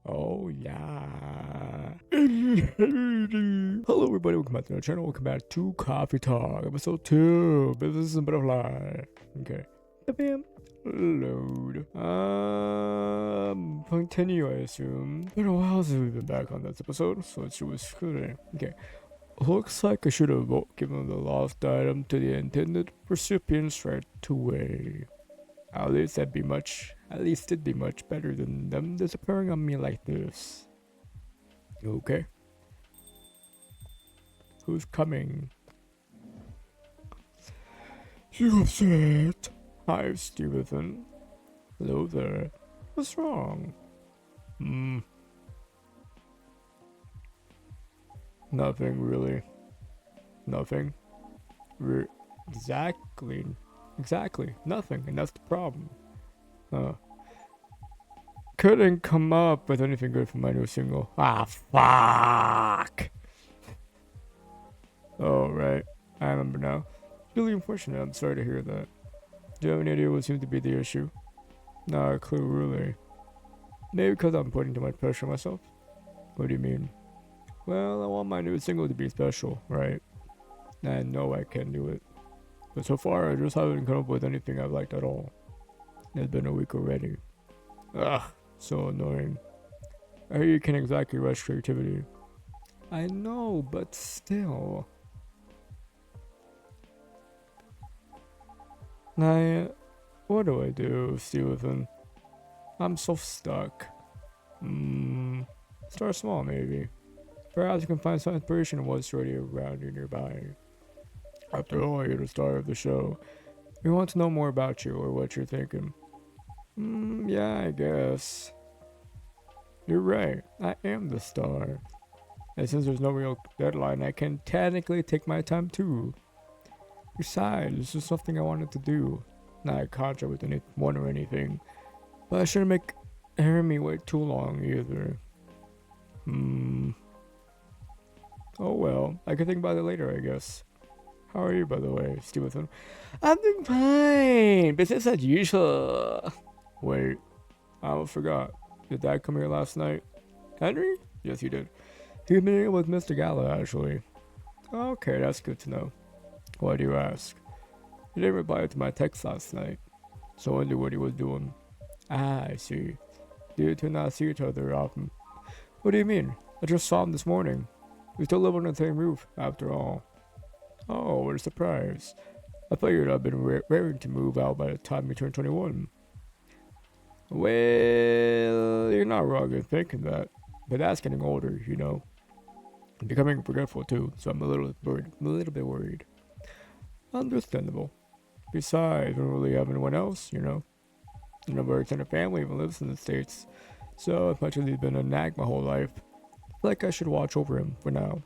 Oh yeah. Hello everybody, welcome back to our channel. Welcome back to Coffee Talk, episode 2. Business and Butterfly. Okay. Bam. Load. Continue, I assume. Been a while since we've been back on this episode, so let's see what's good. Okay. Looks like I should have given the lost item to the intended recipients right away. At least it'd be much better than them disappearing on me like this. Okay. Who's coming? You upset? Hi, Stevenson. Hello there. What's wrong? Nothing really. Nothing. Exactly. Exactly. Nothing, and that's the problem. Couldn't come up with anything good for my new single. Ah, fuck! Oh, right. I remember now. Really unfortunate. I'm sorry to hear that. Do you have any idea what seems to be the issue? Not a clue, really. Maybe because I'm putting too much pressure on myself? What do you mean? Well, I want my new single to be special, right? I know I can do it. But so far, I just haven't come up with anything I've liked at all. It's been a week already. Ugh, so annoying. I hear you can't exactly rush creativity. I know, but still. Now, what do I do, Stevenson? I'm so stuck. Start small, maybe. Perhaps you can find some inspiration in what's already around you nearby. After all, you're the star of the show. We want to know more about you or what you're thinking. Yeah, I guess. You're right, I am the star. And since there's no real deadline, I can technically take my time too. Besides, this is something I wanted to do. Not a contract with anyone or anything. But I shouldn't make me wait too long either. Oh well, I can think about it later, I guess. How are you, by the way, Stevenson? I'm doing fine. Business as usual. Wait, I almost forgot. Did Dad come here last night? Henry? Yes, he did. He was meeting with Mr. Gallo, actually. Okay, that's good to know. Why do you ask? He didn't reply to my text last night, so I wondered what he was doing. Ah, I see. You two not see each other often. What do you mean? I just saw him this morning. We still live on the same roof, after all. Oh, what a surprise. I thought you'd have been raring to move out by the time you turned 21. Well, you're not wrong in thinking that. But that's getting older, you know. I'm becoming forgetful too, so I'm a little bit worried. Understandable. Besides, I don't really have anyone else, you know. None of our extended family even lives in the States. So, as much as he's been a nag my whole life, I feel like I should watch over him for now.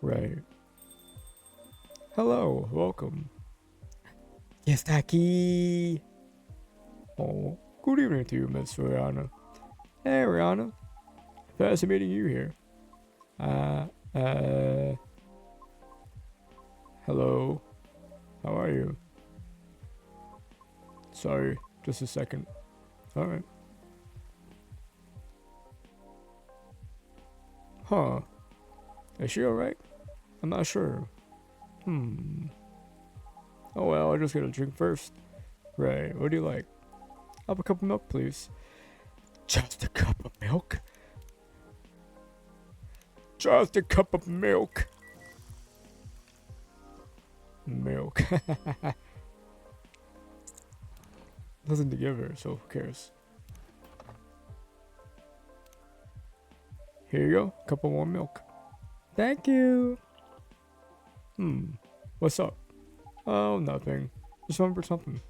Right. Hello, welcome. Yes, Taki. Oh, good evening to you, Miss Rihanna. Hey, Rihanna. Fancy meeting you here. Hello. How are you? Sorry, just a second. Alright. Huh. Is she alright? I'm not sure. Oh well, I just gotta drink first. Right, what do you like? I'll have a cup of milk, please. Just a cup of milk? Just a cup of milk. Milk. Nothing to give her, so who cares? Here you go, cup of warm milk. Thank you. What's up? Oh, nothing. Just remember something.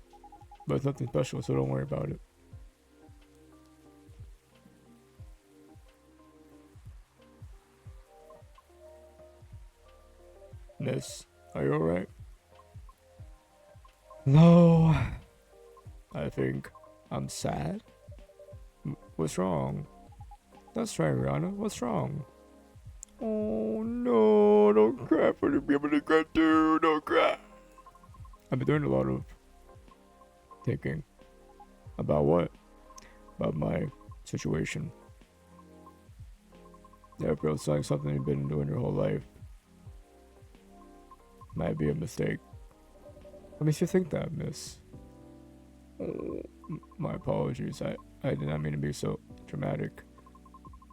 But it's nothing special, so don't worry about it. Miss, are you alright? No. I think I'm sad. What's wrong? That's right, Rihanna. What's wrong? Oh no, don't cry for the people to cry too. Don't cry. I've been doing a lot of thinking. About what? About my situation. That feels like something you've been doing your whole life. Might be a mistake. What makes you think that, miss? Oh, my apologies. I did not mean to be so dramatic.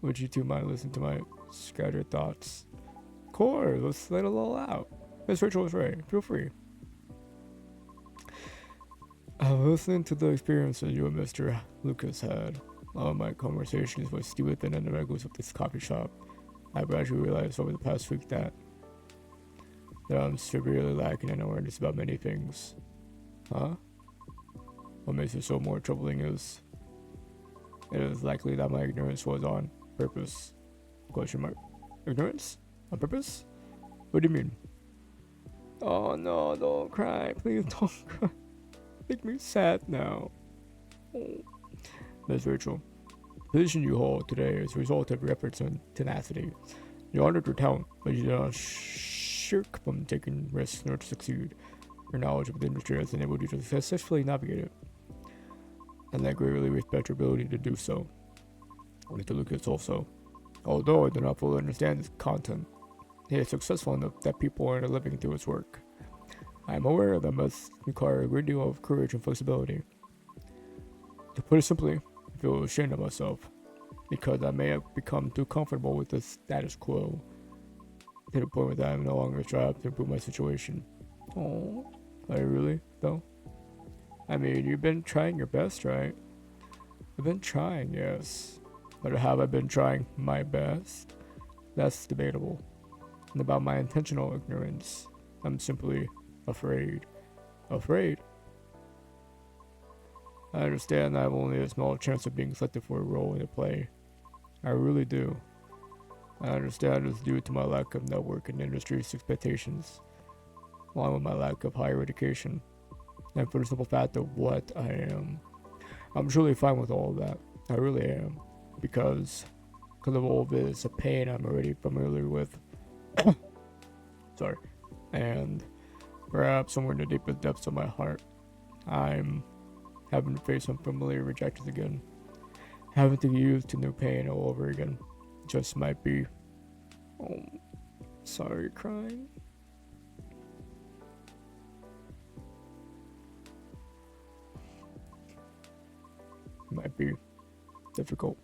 Would you two mind listening to my scattered thoughts? Of course, let's let it all out. Miss Rachel was right. Feel free. I was listening to the experiences you and Mr. Lucas had. All of my conversations with Stevenson and the regulars of this coffee shop. I gradually realized over the past week that I'm severely lacking in awareness about many things. Huh? What makes it so more troubling is it is likely that my ignorance was on purpose. Question mark. Ignorance? On purpose? What do you mean? Oh no, don't cry. Please don't cry. Make me sad now. Oh. Miss Rachel, the position you hold today is a result of your efforts and tenacity. You honored your talent, but you did not shirk from taking risks in order to succeed. Your knowledge of the industry has enabled you to successfully navigate it, and I greatly respect your ability to do so. Mr. Lucas also. Although I do not fully understand his content, he is successful enough that people earn a living through his work. I am aware that must require a great deal of courage and flexibility. To put it simply, I feel ashamed of myself because I may have become too comfortable with the status quo to the point that I am no longer strive to improve my situation. Oh, are you really, though? I mean, you've been trying your best, right? I've been trying, yes. But have I been trying my best? That's debatable. And about my intentional ignorance, I'm simply afraid. Afraid? I understand I have only a small chance of being selected for a role in a play. I really do. I understand it's due to my lack of network and industry's expectations, along with my lack of higher education, and for the simple fact of what I am. I'm truly fine with all of that. I really am. Because of all of it, it's a pain I'm already familiar with. Sorry. And perhaps somewhere in the deepest depths of my heart, I'm having to face unfamiliar rejections again. Having to get used to new pain all over again. Just might be. Oh, sorry, crying. Might be difficult.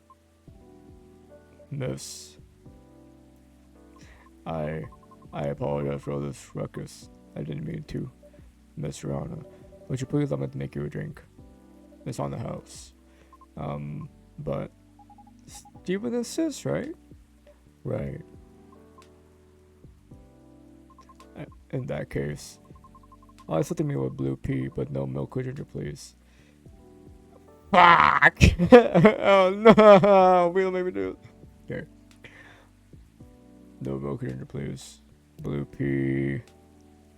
Miss. I apologize for all this ruckus. I didn't mean to. Miss Rana, would you please let me make you a drink? It's on the house. But Steven insists, right? Right. In that case, I'll have something made with blue pea, but no milk or ginger, please. Fuck! Oh no! We don't make me do it. Here. No milk or ginger, please. Blue pea,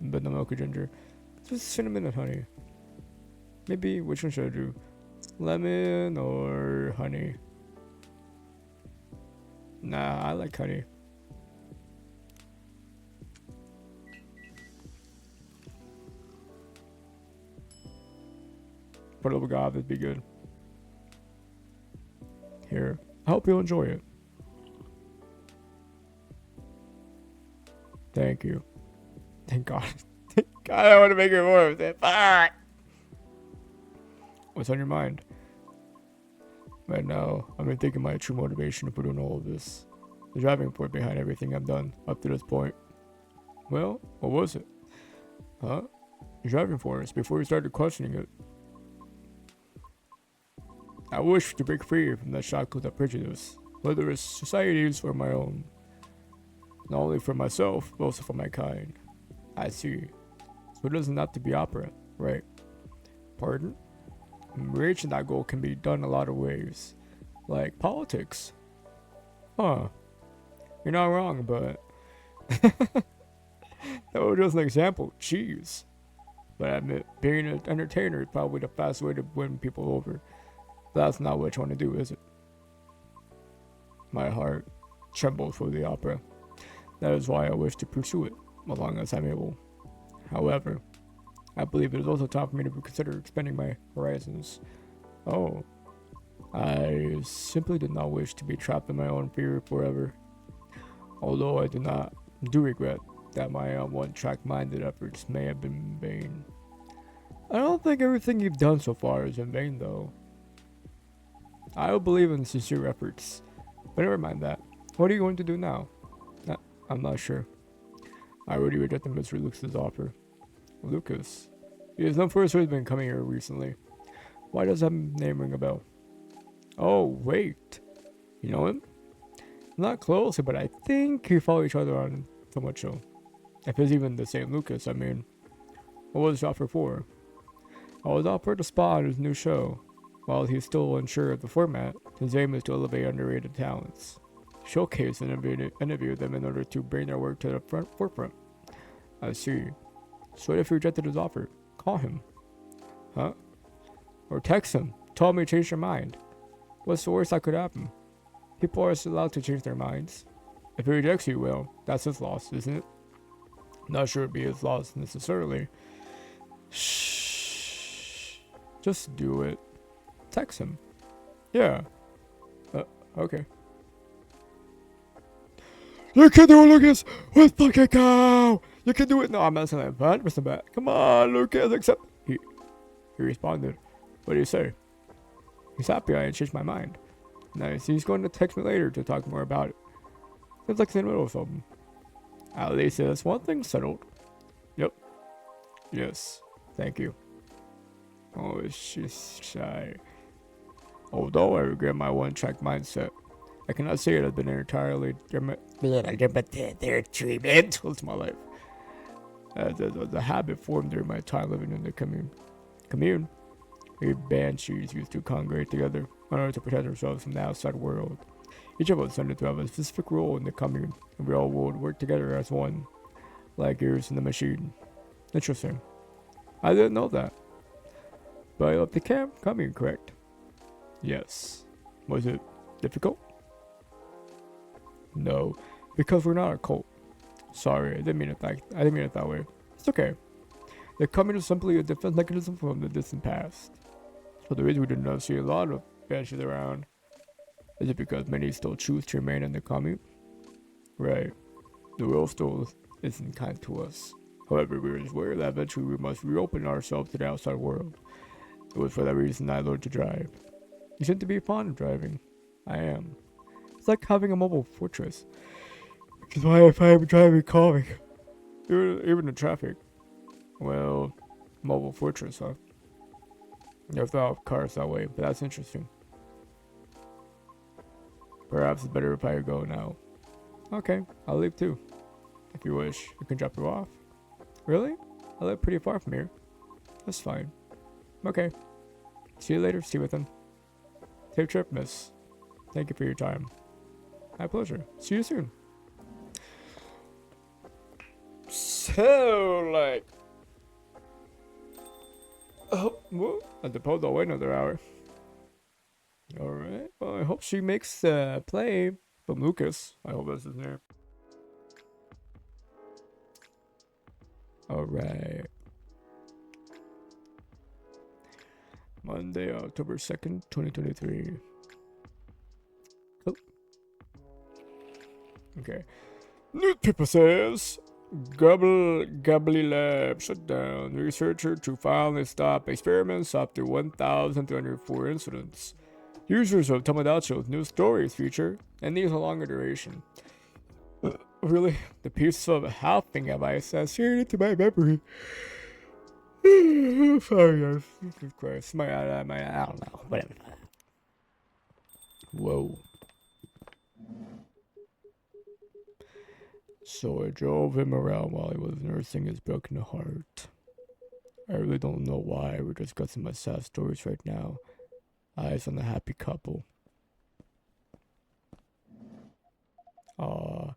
but no milk or ginger. Just cinnamon and honey. Maybe, which one should I do? Lemon or honey? Nah, I like honey. Put a little agave, it'd be good. Here. I hope you'll enjoy it. Thank you. Thank God. Thank God, I want to make it more of that. Fuck! What's on your mind? Right now, I've been thinking my true motivation for doing all of this. The driving force behind everything I've done up to this point. Well, what was it? Huh? The driving force before you started questioning it. I wish to break free from the shackles of prejudice, whether it's society's or my own. Not only for myself, but also for my kind. I see. So it doesn't have to be opera, right? Pardon? Reaching that goal can be done a lot of ways. Like politics. Huh. You're not wrong, but that was just an example. Cheese. But I admit, being an entertainer is probably the fastest way to win people over. That's not what you want to do, is it? My heart trembles for the opera. That is why I wish to pursue it, as long as I'm able. However, I believe it is also time for me to consider expanding my horizons. Oh, I simply did not wish to be trapped in my own fear forever. Although I do regret that my one-track-minded efforts may have been in vain. I don't think everything you've done so far is in vain, though. I will believe in sincere efforts. But never mind that. What are you going to do now? I'm not sure. I already rejected Mr. Lucas's offer. Lucas? He is known for his been coming here recently. Why does that name ring a bell? Oh, wait. You know him? Not closely, but I think we follow each other on so much show. If it's even the same Lucas, I mean. What was the offer for? I was offered a spot on his new show. While he's still unsure of the format, his aim is to elevate underrated talents. Showcase and interview them in order to bring their work to the forefront. I see. So what if you rejected his offer? Call him. Huh? Or text him. Tell me to change your mind. What's the worst that could happen? People are allowed to change their minds. If he rejects you, well, that's his loss, isn't it? Not sure it'd be his loss necessarily. Shh. Just do it. Text him. Yeah. Okay. You can do it, Lucas! Let's fucking go! You can do it! No, I'm not saying that. 100% back. Come on, Lucas, accept. He responded. What do you say? He's happy I changed my mind. Nice. He's going to text me later to talk more about it. Seems like he's in the middle of something. At least that's one thing settled. Yep. Yes. Thank you. Oh, she's shy. Although I regret my one-track mindset, I cannot say it has been entirely detrimental to my life. The habit formed during my time living in the commune. We banshees used to congregate together in order to protect ourselves from the outside world. Each of us tended to have a specific role in the commune, and we all would work together as one, like gears in the machine. Interesting. I didn't know that. But I left the commune, correct? Yes. Was it difficult? No, because we're not a cult. Sorry, I didn't mean it that way. It's okay. The commune is simply a defense mechanism from the distant past. So the reason we do not see a lot of banshees around is it because many still choose to remain in the commune? Right. The world still isn't kind to us. However, we are aware that eventually we must reopen ourselves to the outside world. It was for that reason I learned to drive. You seem to be fond of driving. I am. It's like having a mobile fortress. Which is why I find driving calming. Even in traffic. Well, mobile fortress, huh? Never thought of cars that way, but that's interesting. Perhaps it's better if I go now. Okay, I'll leave too. If you wish, I can drop you off. Really? I live pretty far from here. That's fine. Okay. See you later, Stevenson. Safe trip, miss. Thank you for your time. My pleasure. See you soon. So, like... Oh, well, I suppose I'll wait another hour. Alright, well, I hope she makes the play from Lucas. I hope that's his name. Alright. Monday, October 2nd, 2023. Oh. Okay. Newspaper says... Gubbly Lab shut down. Researcher to finally stop experiments after 1,304 incidents. Users of Tomodachi's new stories feature, and these are longer duration. Really? The piece of halving advice has seared into my memory. Sorry, guys. Jesus Christ. I don't know. Whatever. Whoa. So I drove him around while he was nursing his broken heart. I really don't know why. We're discussing my sad stories right now. Eyes on the happy couple. It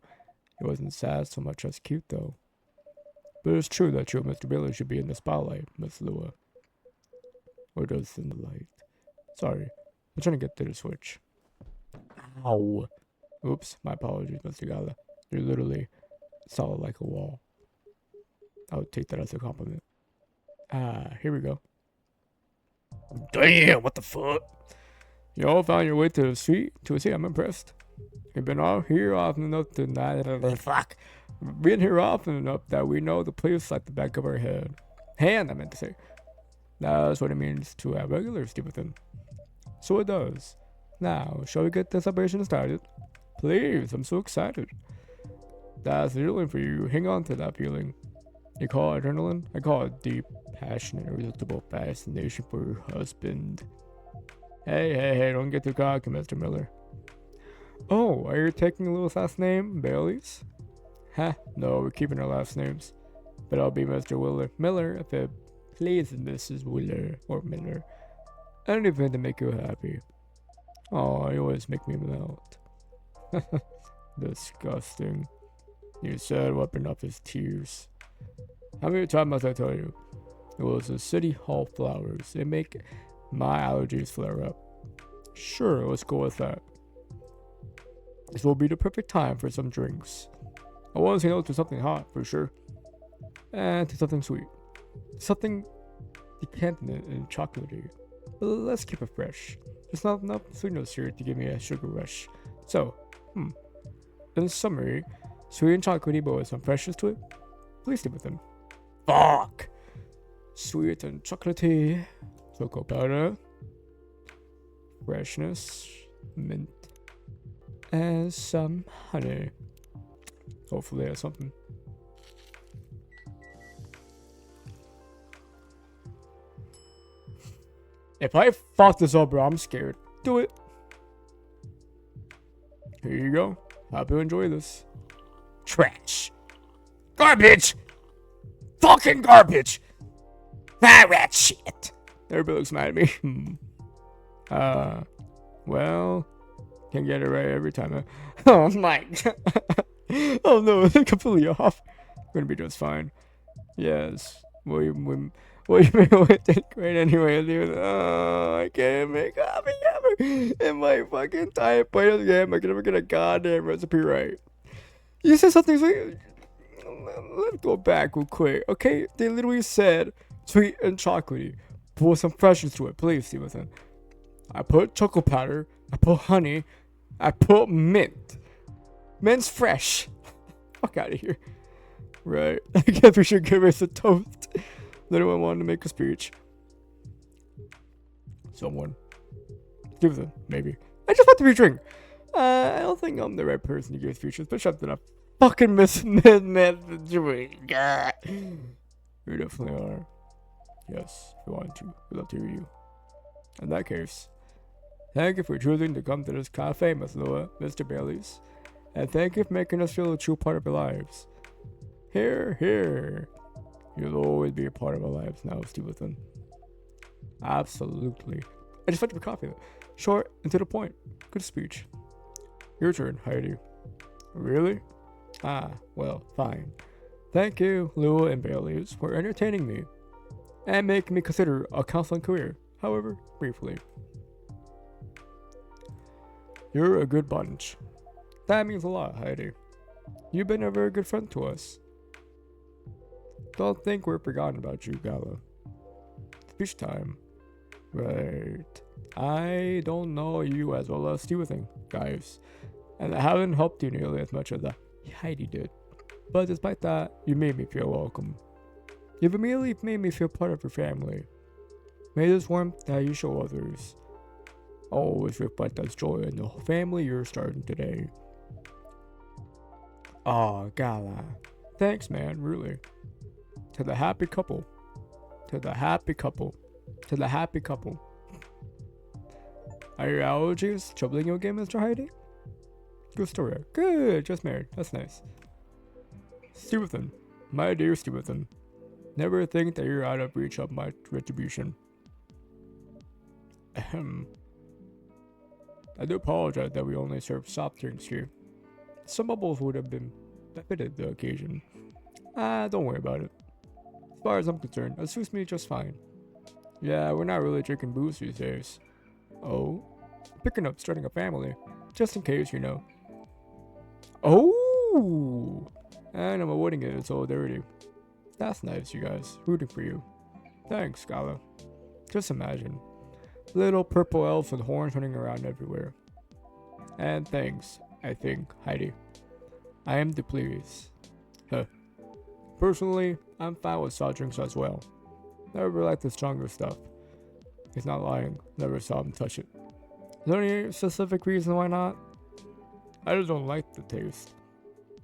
wasn't sad so much as cute though. But it's true that you and Mr. Billy should be in the spotlight, Miss Lua. Or just in the light. Sorry, I'm trying to get to the switch. Ow. Oops, my apologies, Mr. Gala. You're literally solid like a wall. I would take that as a compliment. Here we go. Damn, what the fuck? You all found your way to a seat? I'm impressed. You've been out here often enough to fuck. Been here often enough that we know the place like the back of our head. Hand, I meant to say. That's what it means to have regulars deal with him. So it does. Now, shall we get this operation started? Please, I'm so excited. That's the feeling for you. Hang on to that feeling. You call it adrenaline? I call it deep, passionate, irresistible fascination for your husband. Hey, don't get too cocky, Mr. Miller. Oh, are you taking Lou's last name, Bailey's? Huh? No, we're keeping our last names. But I'll be Mr. Willer. Miller, if it pleases Mrs. Willer or Miller. Anything to make you happy. Oh, you always make me melt. Disgusting. You said, wiping off his tears. How many times must I tell you? It was the city hall flowers. They make my allergies flare up. Sure, let's go with that. This will be the perfect time for some drinks. I want to say no to something hot, for sure. And to something sweet. Something decanted and chocolatey. But let's keep it fresh. There's not enough sweetness here to give me a sugar rush. So, in summary, sweet and chocolatey but with some freshness to it. Please stick with them. Fuck! Sweet and chocolatey. Cocoa powder. Freshness. Mint. And some honey. Hopefully that's something. If I fuck this up, bro, I'm scared. Do it. Here you go. Hope you enjoy this. Trash. Garbage. Fucking garbage. Rat shit. Everybody looks mad at me. Well, can't get it right every time. Oh my god. Oh no, they're completely off. Gonna be just fine. Yes. Well, you mean take great anyway? Oh, I can't make coffee ever in my fucking typewriter game. I can never get a goddamn recipe right. You said something sweet. Let's go back real quick. Okay, they literally said sweet and chocolatey. Put some freshness to it, please, Stevenson. I put chocolate powder. I put honey. I put mint. Mint's fresh. Fuck out of here. Right. I guess we should give us a toast. Anyone wanted to make a speech? Someone. Stevenson, maybe. I just want to be a drink. I don't think I'm the right person to give speeches, but shut up. Fucking miss drink. You definitely are. Yes, if you want to. We'd love to hear you. In that case, thank you for choosing to come to this cafe, Miss Lua, Mr. Bailey's. And thank you for making us feel a true part of our lives. Here. You'll always be a part of our lives now, Stevenson. Absolutely. I just went to coffee. Short and to the point. Good speech. Your turn, Heidi. Really? Ah, well, fine. Thank you, Lua and Bailey's, for entertaining me and making me consider a counseling career, however briefly. You're a good bunch. That means a lot, Heidi. You've been a very good friend to us. Don't think we're forgotten about you, Gala. Speech time. Right. I don't know you as well as Stevenson, guys. And I haven't helped you nearly as much as Heidi did. But despite that, you made me feel welcome. You've immediately made me feel part of your family. May this warmth that you show others always reflect as joy in the family you're starting today. Oh, Gala. Thanks, man, really. To the happy couple. To the happy couple. To the happy couple. Are your allergies troubling you again, Mr. Heidi? Good story. Good, just married. That's nice. Stevenson. My dear Stevenson. Never think that you're out of reach of my retribution. Ahem. I do apologize that we only serve soft drinks here. Some bubbles would have been befitted the occasion. Don't worry about it. As far as I'm concerned, it suits me just fine. Yeah, we're not really drinking booze these days. Oh? Picking up starting a family. Just in case, you know. Oh! And I'm avoiding it in solidarity. That's nice, you guys. Rooting for you. Thanks, Gala. Just imagine. Little purple elves with horns running around everywhere. And thanks. I think, Heidi. I am to please. Huh. Personally, I'm fine with soft drinks as well. Never liked the stronger stuff. He's not lying. Never saw him touch it. Is there any specific reason why not? I just don't like the taste.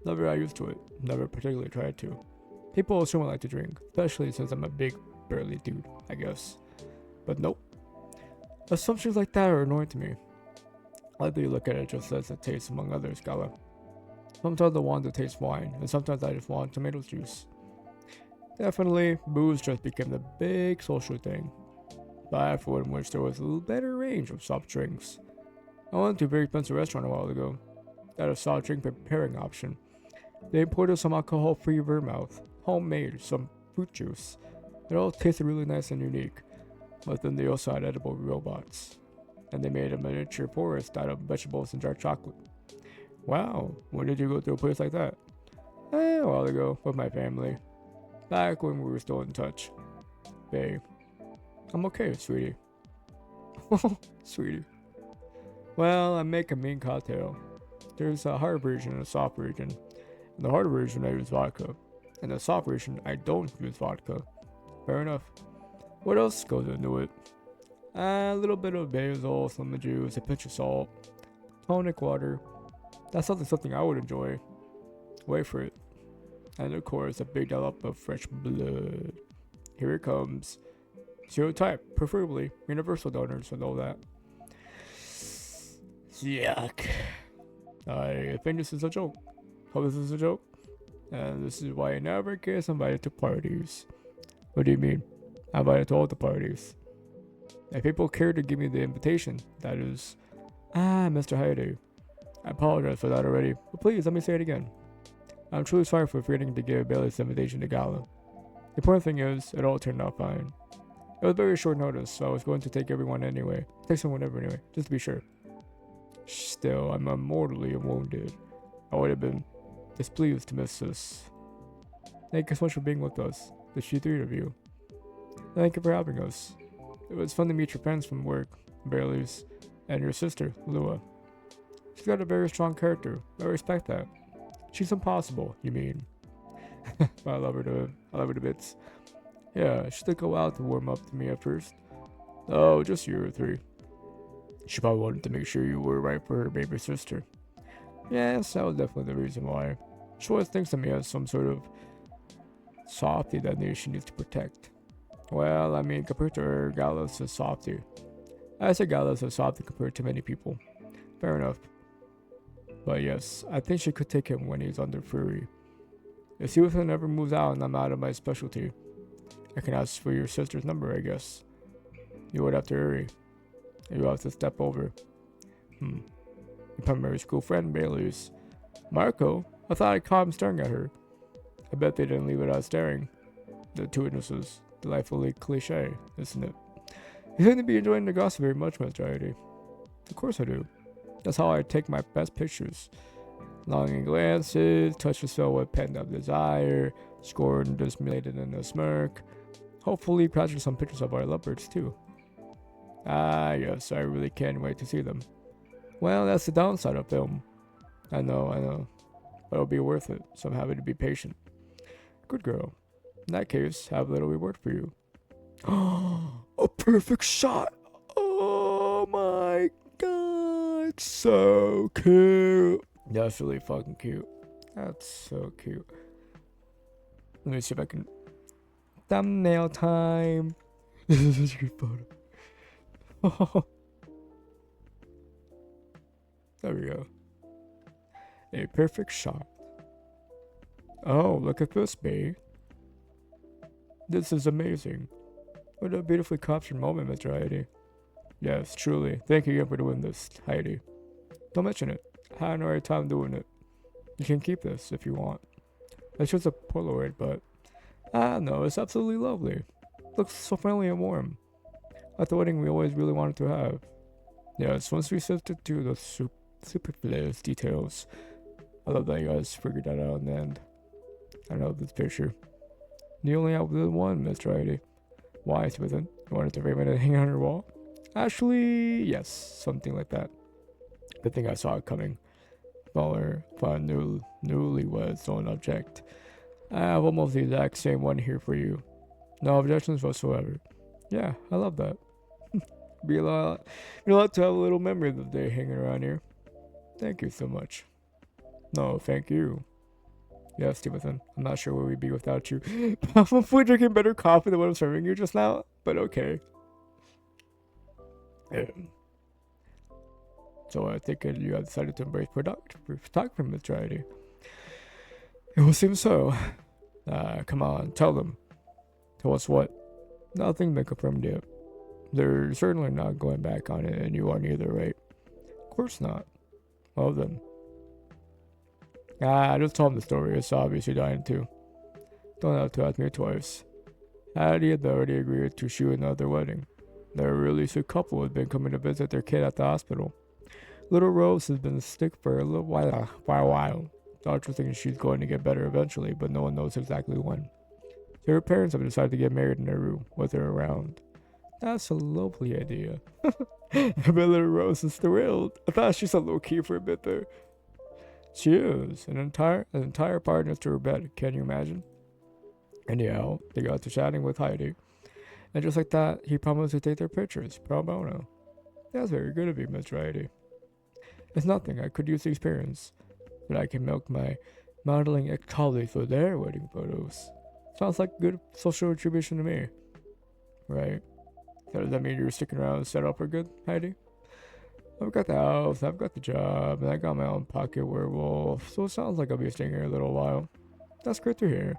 Never got used to it. Never particularly tried to. People assume I like to drink, especially since I'm a big, burly dude, I guess. But nope. Assumptions like that are annoying to me. I like that you look at it just as a taste among others, Gala. Sometimes I want to taste wine, and sometimes I just want tomato juice. Definitely, booze just became the big social thing. But I for one wish there was a little better range of soft drinks. I went to a very expensive restaurant a while ago. They had a soft drink preparing option. They imported some alcohol-free vermouth, homemade, some fruit juice. It all tasted really nice and unique. But then they also had edible robots. And they made a miniature forest out of vegetables and dark chocolate. Wow, when did you go to a place like that? A while ago, with my family. Back when we were still in touch. Babe. I'm okay, sweetie. Sweetie. Well, I make a mean cocktail. There's a hard version and a soft version. In the hard version, I use vodka. In the soft version, I don't use vodka. Fair enough. What else goes into it? A little bit of basil, some juice, a pinch of salt, tonic water. That sounds like something I would enjoy. Wait for it. And of course, a big dollop of fresh blood. Here it comes. Zero type, preferably. Universal donors and all that. Yuck. I think this is a joke. Hope this is a joke. And this is why I never get invited to parties. What do you mean? I'm invited to all the parties. If people care to give me the invitation, that is. Mr. Heidi. I apologize for that already, but please let me say it again. I'm truly sorry for forgetting to give Bailey's invitation to Gala. The important thing is, it all turned out fine. It was very short notice, so I was going to take everyone anyway. Take someone over anyway, just to be sure. Still, I'm mortally wounded. I would have been displeased to miss this. Thank you so much for being with us, the three of you. Thank you for having us. It was fun to meet your friends from work, Bailey's, and your sister, Lua. She's got a very strong character. I respect that. She's impossible, you mean? I love her to bits. Yeah, she took a while to warm up to me at first. Oh, just you or three. She probably wanted to make sure you were right for her baby sister. Yes, that was definitely the reason why. She always thinks of me as some sort of softie that she needs to protect. Well, I mean, compared to her, Gallus is softy. I say Gallus is softy compared to many people. Fair enough. But yes, I think she could take him when he's under fury. If Susan ever moves out and I'm out of my specialty, I can ask for your sister's number, I guess. You would have to hurry. You have to step over. Your primary school friend, Bailey's. Marco? I thought I caught him staring at her. I bet they didn't leave it out staring. The two witnesses. Delightfully cliche, isn't it? You seem to be enjoying the gossip very much, Mr. Heidi. Of course I do. That's how I take my best pictures. Longing glances, touch the soul with pent-up desire, scorn dissimulated in a smirk. Hopefully capture some pictures of our lovebirds too. Ah yes, I really can't wait to see them. Well, that's the downside of film. I know. But it'll be worth it, so I'm happy to be patient. Good girl. In that case, I have a little reward for you. A perfect shot! Oh my god, so cute. That's really fucking cute. That's so cute. Let me see if I can. Thumbnail time. This is such a good photo. There we go. A perfect shot. Oh, look at this, babe. This is amazing. What a beautifully captured moment, Mr. Heidi. Yes, truly. Thank you again for doing this, Heidi. Don't mention it. I had no hard time doing it. You can keep this if you want. It's just a Polaroid, but no, it's absolutely lovely. Looks so friendly and warm. Like the wedding we always really wanted to have. Yes, once we sifted through the superfluous details, I love that you guys figured that out in the end. I love this picture. You only have the one, Mr. Heidi. Why, Smithson? You wanted to frame it and hang it on your wall? Actually, yes, something like that. Good thing I saw it coming. smaller, fun, newlyweds don't object. I have almost the exact same one here for you. No objections whatsoever. Yeah, I love that. Be a lot to have a little memory of the day hanging around here. Thank you so much. No, thank you. Yeah, Stevenson. I'm not sure where we'd be without you. Probably drinking better coffee than what I'm serving you just now, but okay. So I think you have decided to embrace photography, Mr. ID. It will seem so. Come on, tell them. Tell us what. Nothing been confirmed yet. They're certainly not going back on it, and you aren't either, right? Of course not. Well then. I just told him the story. It's obvious you're dying too. Don't have to ask me twice. Hattie had already agreed to shoot another wedding. They're a really sweet couple who had been coming to visit their kid at the hospital. Little Rose has been sick for a while. Doctors think she's going to get better eventually, but no one knows exactly when. So her parents have decided to get married in their room with her around. That's a lovely idea. I bet little Rose is thrilled. I thought she said low key for a bit there. She is. An entire partner to her bed. Can you imagine? Anyhow, they got to chatting with Heidi. And just like that, he promised to take their pictures, pro bono. That's very good of you, Mr. Heidi. It's nothing. I could use the experience. But I can milk my modeling ex-colleagues for their wedding photos. Sounds like good social retribution to me. Right? So does that mean you're sticking around and set up for good, Heidi? I've got the house, I've got the job, and I got my own pocket werewolf, so it sounds like I'll be staying here a little while. That's great to hear.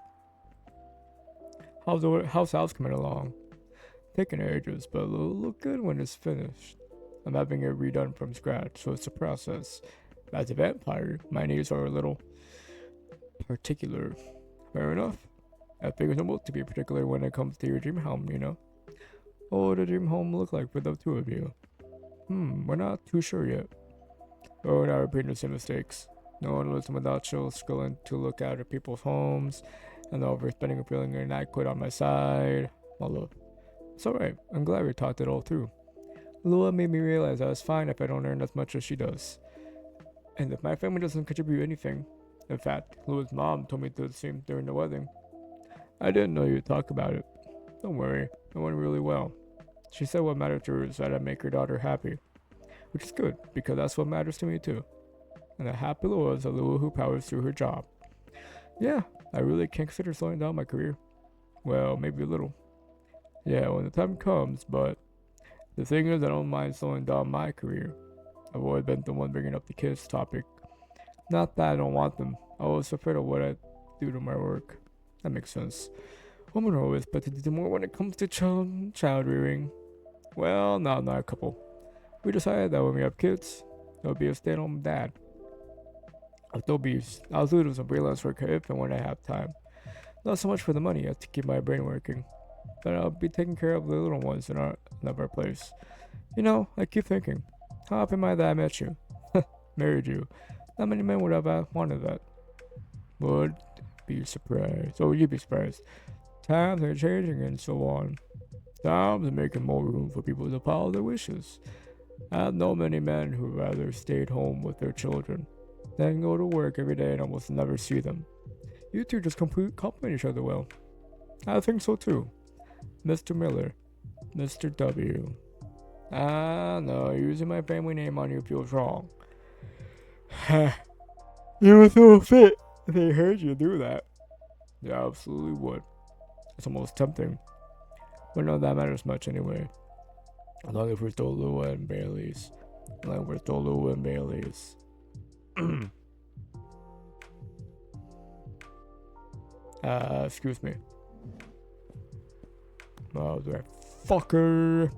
How's the house coming along? Taking ages, but it'll look good when it's finished. I'm having it redone from scratch, so it's a process. As a vampire, my needs are a little particular. Fair enough. I figure I'm to be particular when it comes to your dream home, you know? What would a dream home look like for the two of you? We're not too sure yet. We're not repeating the same mistakes. No one lives without chills going to look at other people's homes and overspending and feeling inadequate on my side. Although, it's alright. I'm glad we talked it all through. Lua made me realize I was fine if I don't earn as much as she does. And if my family doesn't contribute anything. In fact, Lua's mom told me to do the same during the wedding. I didn't know you'd talk about it. Don't worry, it went really well. She said what mattered to her is that I make her daughter happy. Which is good, because that's what matters to me too. And a happy Lua is a Lua who powers through her job. Yeah, I really can't consider slowing down my career. Well, maybe a little. Yeah, when the time comes, but the thing is I don't mind slowing down my career. I've always been the one bringing up the kids topic. Not that I don't want them. I was afraid of what I do to my work. That makes sense. Women are always better to do more when it comes to child rearing. Well, no, not a couple. We decided that when we have kids, there'll be a stay-at-home dad. I'll do some freelance work if and when I have time. Not so much for the money as to keep my brain working. But I'll be taking care of the little ones in our place. You know, I keep thinking, how happy am I that I met you? Married you. Not many men would have wanted that. Would be surprised. Oh, you'd be surprised. Times are changing and so on. Times are making more room for people to follow their wishes. I know many men who rather stayed home with their children than go to work every day and almost never see them. You two just complement each other well. I think so too. Mr. Miller. Mr. W. No, using my family name on you feels wrong. You would throw a fit if they heard you do that. Yeah, absolutely would. It's almost tempting. But none of that matters much anyway. As long as we're still Lua and Bailey's. Excuse me. Oh, that fucker.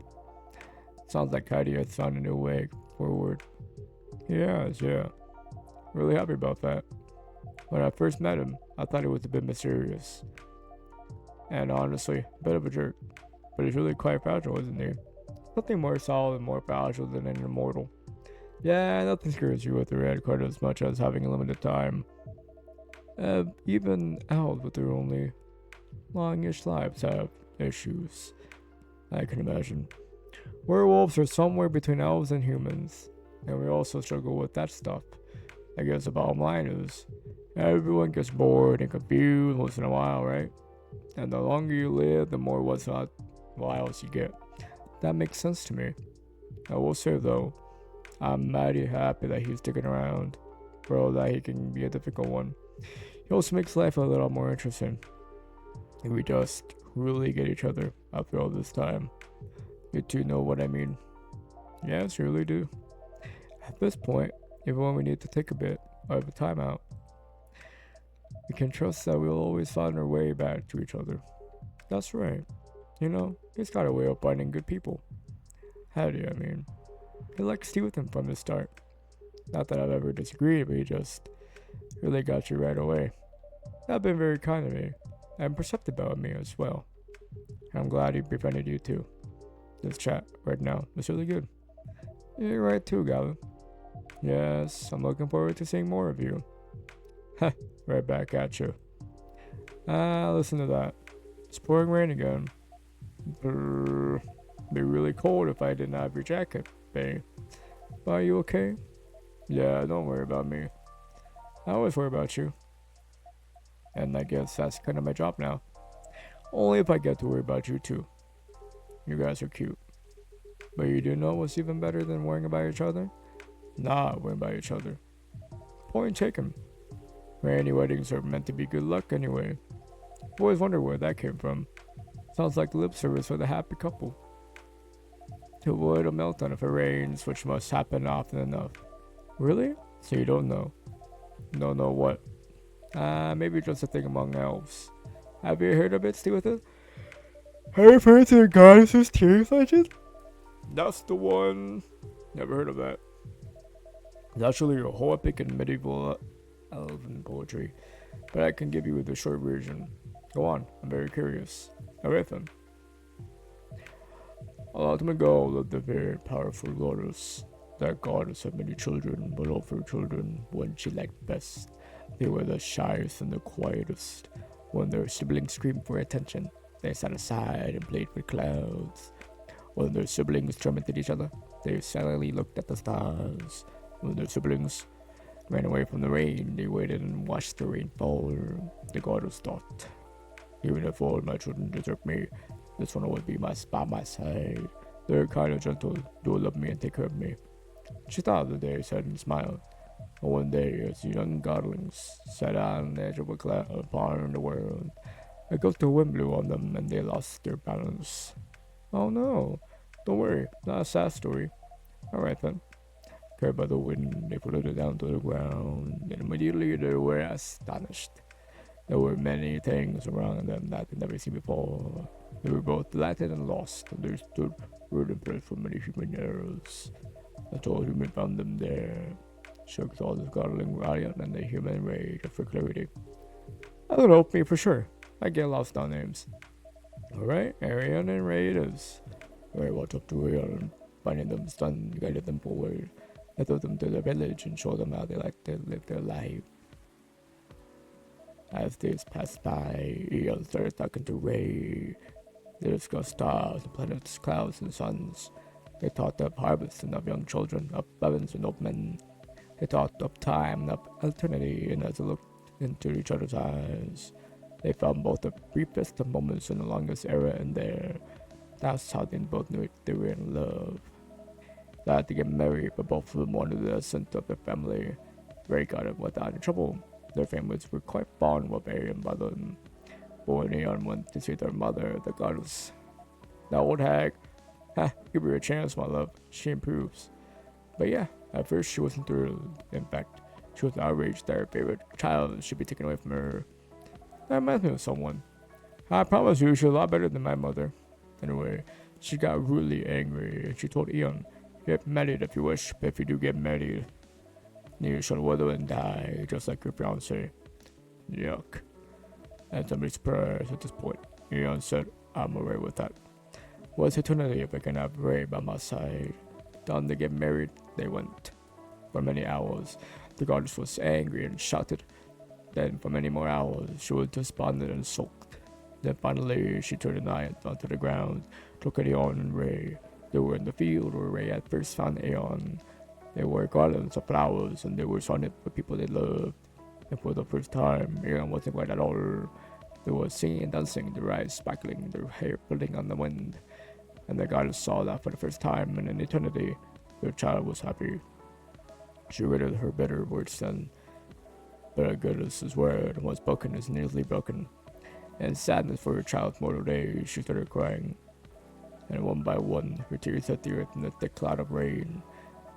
Sounds like Heidi has found a new way forward. Yeah. Really happy about that. When I first met him, I thought he was a bit mysterious. And honestly, a bit of a jerk. But he's really quite fragile, isn't he? Nothing more solid and more fragile than an immortal. Yeah, nothing scares you with the red quite as much as having a limited time. Even elves with their only longish lives have issues. I can imagine. Werewolves are somewhere between elves and humans, and we also struggle with that stuff. I guess the bottom line is everyone gets bored and confused once in a while, right? And the longer you live, the more what's not wiles you get. That makes sense to me. I will say though, I'm mighty happy that he's sticking around. For all that he can be a difficult one. He also makes life a little more interesting. And we just really get each other after all this time. You two know what I mean. Yes, you really do. At this point, even when we need to take a bit of a timeout, we can trust that we'll always find our way back to each other. That's right. You know, he's got a way of finding good people. Howdy, I mean. He likes to with him from the start. Not that I've ever disagreed, but he just really got you right away. That's been very kind of me, and perceptive about me as well. And I'm glad he befriended you too. This chat right now is really good. You're right too, Galen. Yes, I'm looking forward to seeing more of you. Heh, right back at you. Listen to that. It's pouring rain again. Brrr. Be really cold if I didn't have your jacket, babe. But are you okay? Yeah, don't worry about me. I always worry about you. And I guess that's kind of my job now. Only if I get to worry about you too. You guys are cute. But you do know what's even better than worrying about each other? Not worrying about each other. Point taken. Rainy weddings are meant to be good luck anyway. I've always wondered where that came from. Sounds like lip service for the happy couple. To avoid a meltdown if it rains, which must happen often enough. Really? So you don't know? Don't know what? Maybe just a thing among elves. Have you heard of it, Steelton? Have you heard of the goddess's tears legend? That's the one. Never heard of that. It's actually a whole epic and medieval elven poetry, but I can give you the short version. Go on, I'm very curious. Alright then. A long time ago lived a very powerful goddess. That goddess had many children, but of her children, one she liked best. They were the shyest and the quietest. When their siblings screamed for attention, they sat aside and played with clouds. When their siblings tormented each other, they silently looked at the stars. When their siblings ran away from the rain, they waited and watched the rain fall. The goddess thought, even if all my children desert me, this one will be by my side. They're kind and gentle, do love me and take care of me. She thought of the day, said and smiled. And one day, as young godlings sat on the edge of a cloud far in the world, a gust of wind blew on them and they lost their balance. Oh no, don't worry, not a sad story. Alright then. Carried by the wind, they floated down to the ground, and immediately they were astonished. There were many things around them that they'd never seen before. They were both delighted and lost, and they stood rooted impressed from many human errors. The tall human found them there, shook all the godling riot and the human rage for clarity. That'll help me for sure. I get lost on names. Alright, Arian and Ray it is. Ray walked up to Arian, finding them stunned, guided them forward. I took them to the village and showed them how they like to live their life. As days passed by, Eon started talking to Ray. They discussed stars, planets, clouds, and suns. They talked of harvests and of young children, of heavens and of men. They talked of time and of eternity, and as they looked into each other's eyes, they found both the briefest of moments and the longest era in there. That's how they both knew they were in love. They had to get married, but both of them wanted the assent of their family. Ray got it without any trouble. Their families were quite fond of Arian by them. But when Aeon went to see their mother, the goddess, that old hag, give her a chance, my love. She improves. But yeah, at first she wasn't thrilled. In fact, she was outraged that her favorite child should be taken away from her. That reminds me of someone. I promise you, she's a lot better than my mother. Anyway, she got really angry and she told Aeon, get married if you wish, but if you do get married, you shall wither and die, just like your fiancé. Yuck. And somebody surprised at this point. Aeon said, I'm alright with that. What's eternity if I can have Ray by my side? Down to get married, they went. For many hours, the goddess was angry and shouted. Then for many more hours, she was despondent and sulked. Then finally, she turned the knife onto the ground, took Aeon and Ray. They were in the field where Ray had first found Aeon. They wore garlands of flowers and they were surrounded by people they loved. And for the first time, Miriam wasn't quiet at all. They were singing and dancing, their eyes sparkling, their hair floating on the wind. And the goddess saw that for the first time in an eternity, their child was happy. She read her better words then, but a goddess's word was broken is nearly broken. And sadness for her child's mortal days, she started crying. And one by one, her tears hit the earth in a thick cloud of rain.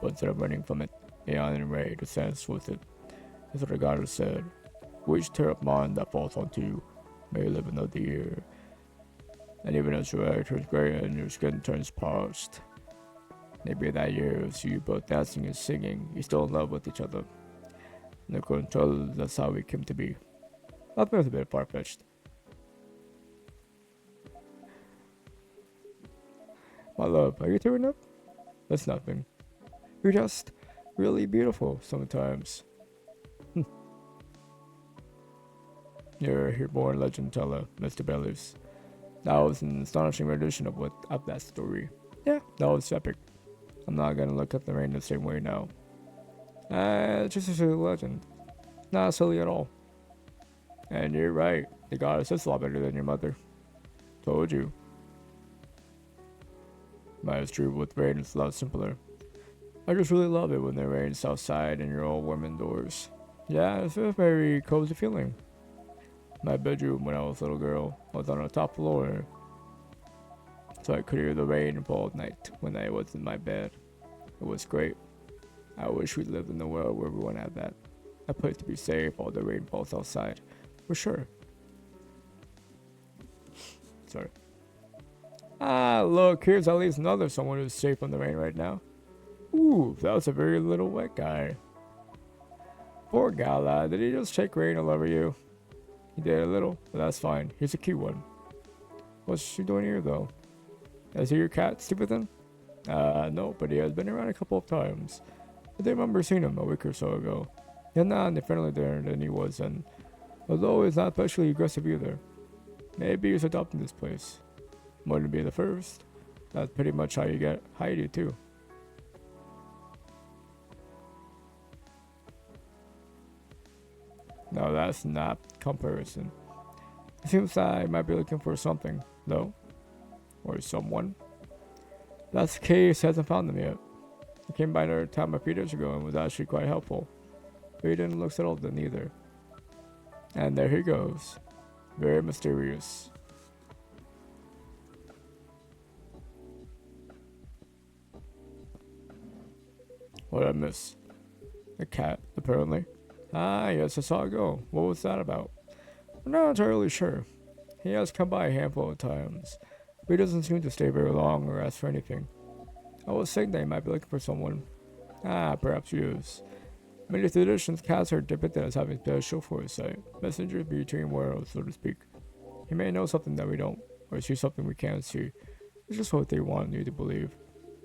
But instead of running from it, Aeon and Ray descends with it. That's what the goddess said. Which terrible mind that falls onto you may live another year. And even as your hair turns gray and your skin turns parched, maybe that year you'll see you both dancing and singing, you're still in love with each other. And according to others, that's how we came to be. That was a bit far-fetched. My love, are you tearing up? That's nothing. You're just really beautiful sometimes. You're a reborn legend teller, Mr. Bellows. That was an astonishing rendition of that story. Yeah, that was epic. I'm not gonna look at the rain the same way now. It's just a silly legend. Not silly at all. And you're right, the goddess is a lot better than your mother. Told you. Mine is true, with rain it's a lot simpler. I just really love it when it rains outside and you're all warm indoors. Yeah, it's a very cozy feeling. My bedroom when I was a little girl was on the top floor, so I could hear the rain fall at night when I was in my bed. It was great. I wish we lived in a world where everyone had that. A place to be safe while the rain falls outside. For sure. Sorry. Ah, look, here's at least another someone who's safe from the rain right now. Ooh, that was a very little wet guy. Poor Gala, did he just take rain all over you? He did a little, but that's fine. Here's a cute one. What's she doing here, though? Is he your cat, Stupidin? No, but he has been around a couple of times. I do remember seeing him a week or so ago. He's not any friendly there than he was, and although he's not especially aggressive either. Maybe he's adopting this place. Wouldn't be the first. That's pretty much how you get Heidi, too. No, that's not comparison. It seems I might be looking for something, though. Or someone. That's the case, hasn't found them yet. He came by another time a few days ago and was actually quite helpful. But he didn't look settled then either. And there he goes. Very mysterious. What did I miss? A cat, apparently. Ah, yes, I saw it go. What was that about? I'm not entirely sure. He has come by a handful of times, but he doesn't seem to stay very long or ask for anything. I was saying that he might be looking for someone. Ah, perhaps he is. Many traditions, cats are depicted as having special foresight, messengers between worlds, so to speak. He may know something that we don't, or see something we can't see. It's just what they want you to believe.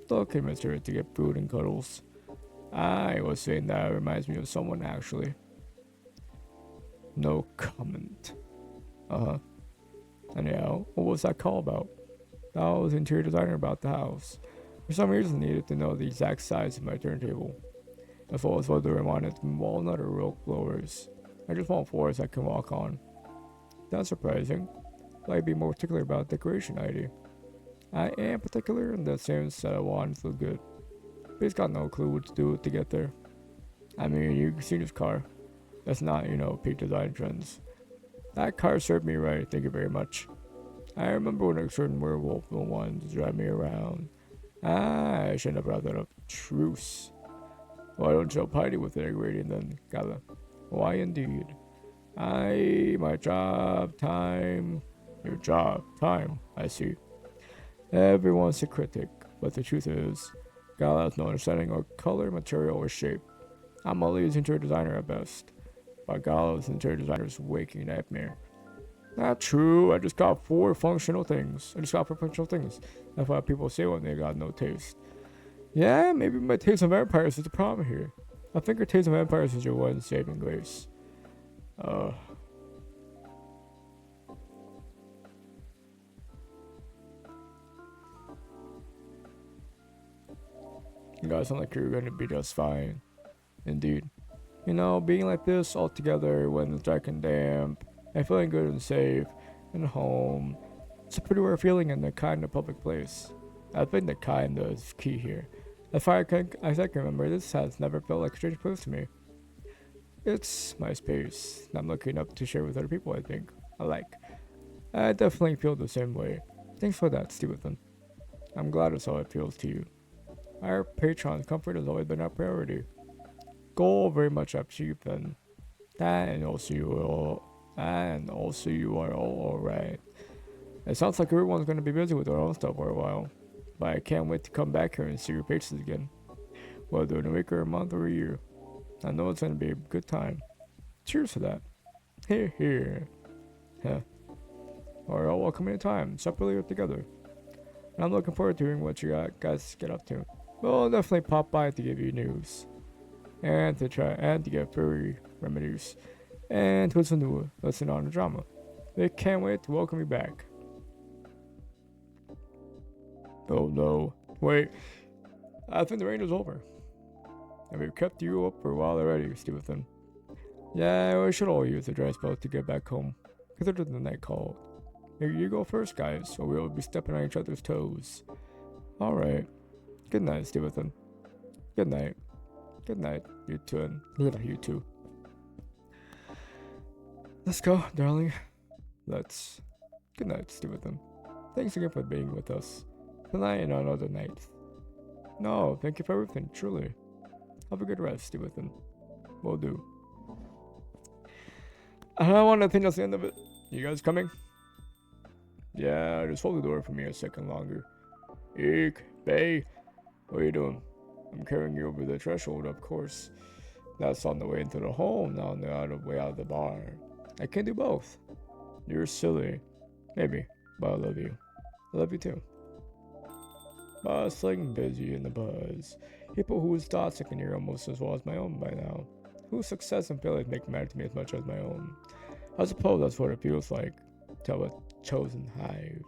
They'll convince her to get food and cuddles. I was saying that reminds me of someone actually. No comment. Uh-huh. Anyhow, what was that call about? I was interior designer about the house. For some reason needed to know the exact size of my turntable, as well as whether I wanted walnut or oak blowers. I just want floors I can walk on. That's surprising. I'd be more particular about decoration ID. I am particular in the sense that I want it to look good. But he's got no clue what to do to get there. I mean, you can see this car. That's not, peak design trends. That car served me right, thank you very much. I remember when a certain werewolf wanted to drive me around. Ah, I shouldn't have brought that up. Truce. Why don't you help Heidi with decorating then, Gala? Why indeed? My job, time. Your job, time, I see. Everyone's a critic, but the truth is, Gala has no understanding of color, material, or shape. I'm a lazy interior designer at best, but Gala's interior designer's waking nightmare. Not true, I just got four functional things. That's what people say when they got no taste. Yeah, maybe my taste in vampires is the problem here. I think your taste in vampires is your one saving grace. You guys sound like you're gonna be just fine. Indeed. You know, being like this all together when it's dark and damp, and feeling good and safe, and home, it's a pretty rare feeling in a kind of public place. I think the kind is key here. As I can remember, this has never felt like a strange place to me. It's my space, and I'm looking up to share with other people I think I like. I definitely feel the same way. Thanks for that, Stevenson. I'm glad it's how it feels to you. Our patron's comfort has always been our priority. Goal very much achieved then. And also you are all alright. It sounds like everyone's gonna be busy with their own stuff for a while. But I can't wait to come back here and see your faces again. Whether in a week or a month or a year. I know it's gonna be a good time. Cheers to that. Here, here. Huh. Or all welcome anytime, separately or together. And I'm looking forward to hearing what you guys get up to. We'll definitely pop by to give you news. And to get furry remedies. And to listen on the drama. We can't wait to welcome you back. Oh no. Wait. I think the rain is over. And we've kept you up for a while already, Stevenson. Yeah, we should all use the dry spell to get back home. Consider the night cold. Here you go first, guys, or we'll be stepping on each other's toes. Alright. Good night, Stevenson. Good night. Good night, you two and you two. Let's go, darling. Let's. Good night, Stevenson. Thanks again for being with us. Tonight and on other nights. No, thank you for everything, truly. Have a good rest, Stevenson. Will do. I don't want to think that's the end of it. You guys coming? Yeah, just hold the door for me a second longer. Eek, Bay, what are you doing? I'm carrying you over the threshold, of course. That's on the way into the home, not on the way out of the bar. I can't do both. You're silly. Maybe, but I love you. I love you too. Bustling, busy, in the buzz. People whose thoughts I can hear almost as well as my own by now. Whose success and failures make matter to me as much as my own. I suppose that's what it feels like to have a chosen hive.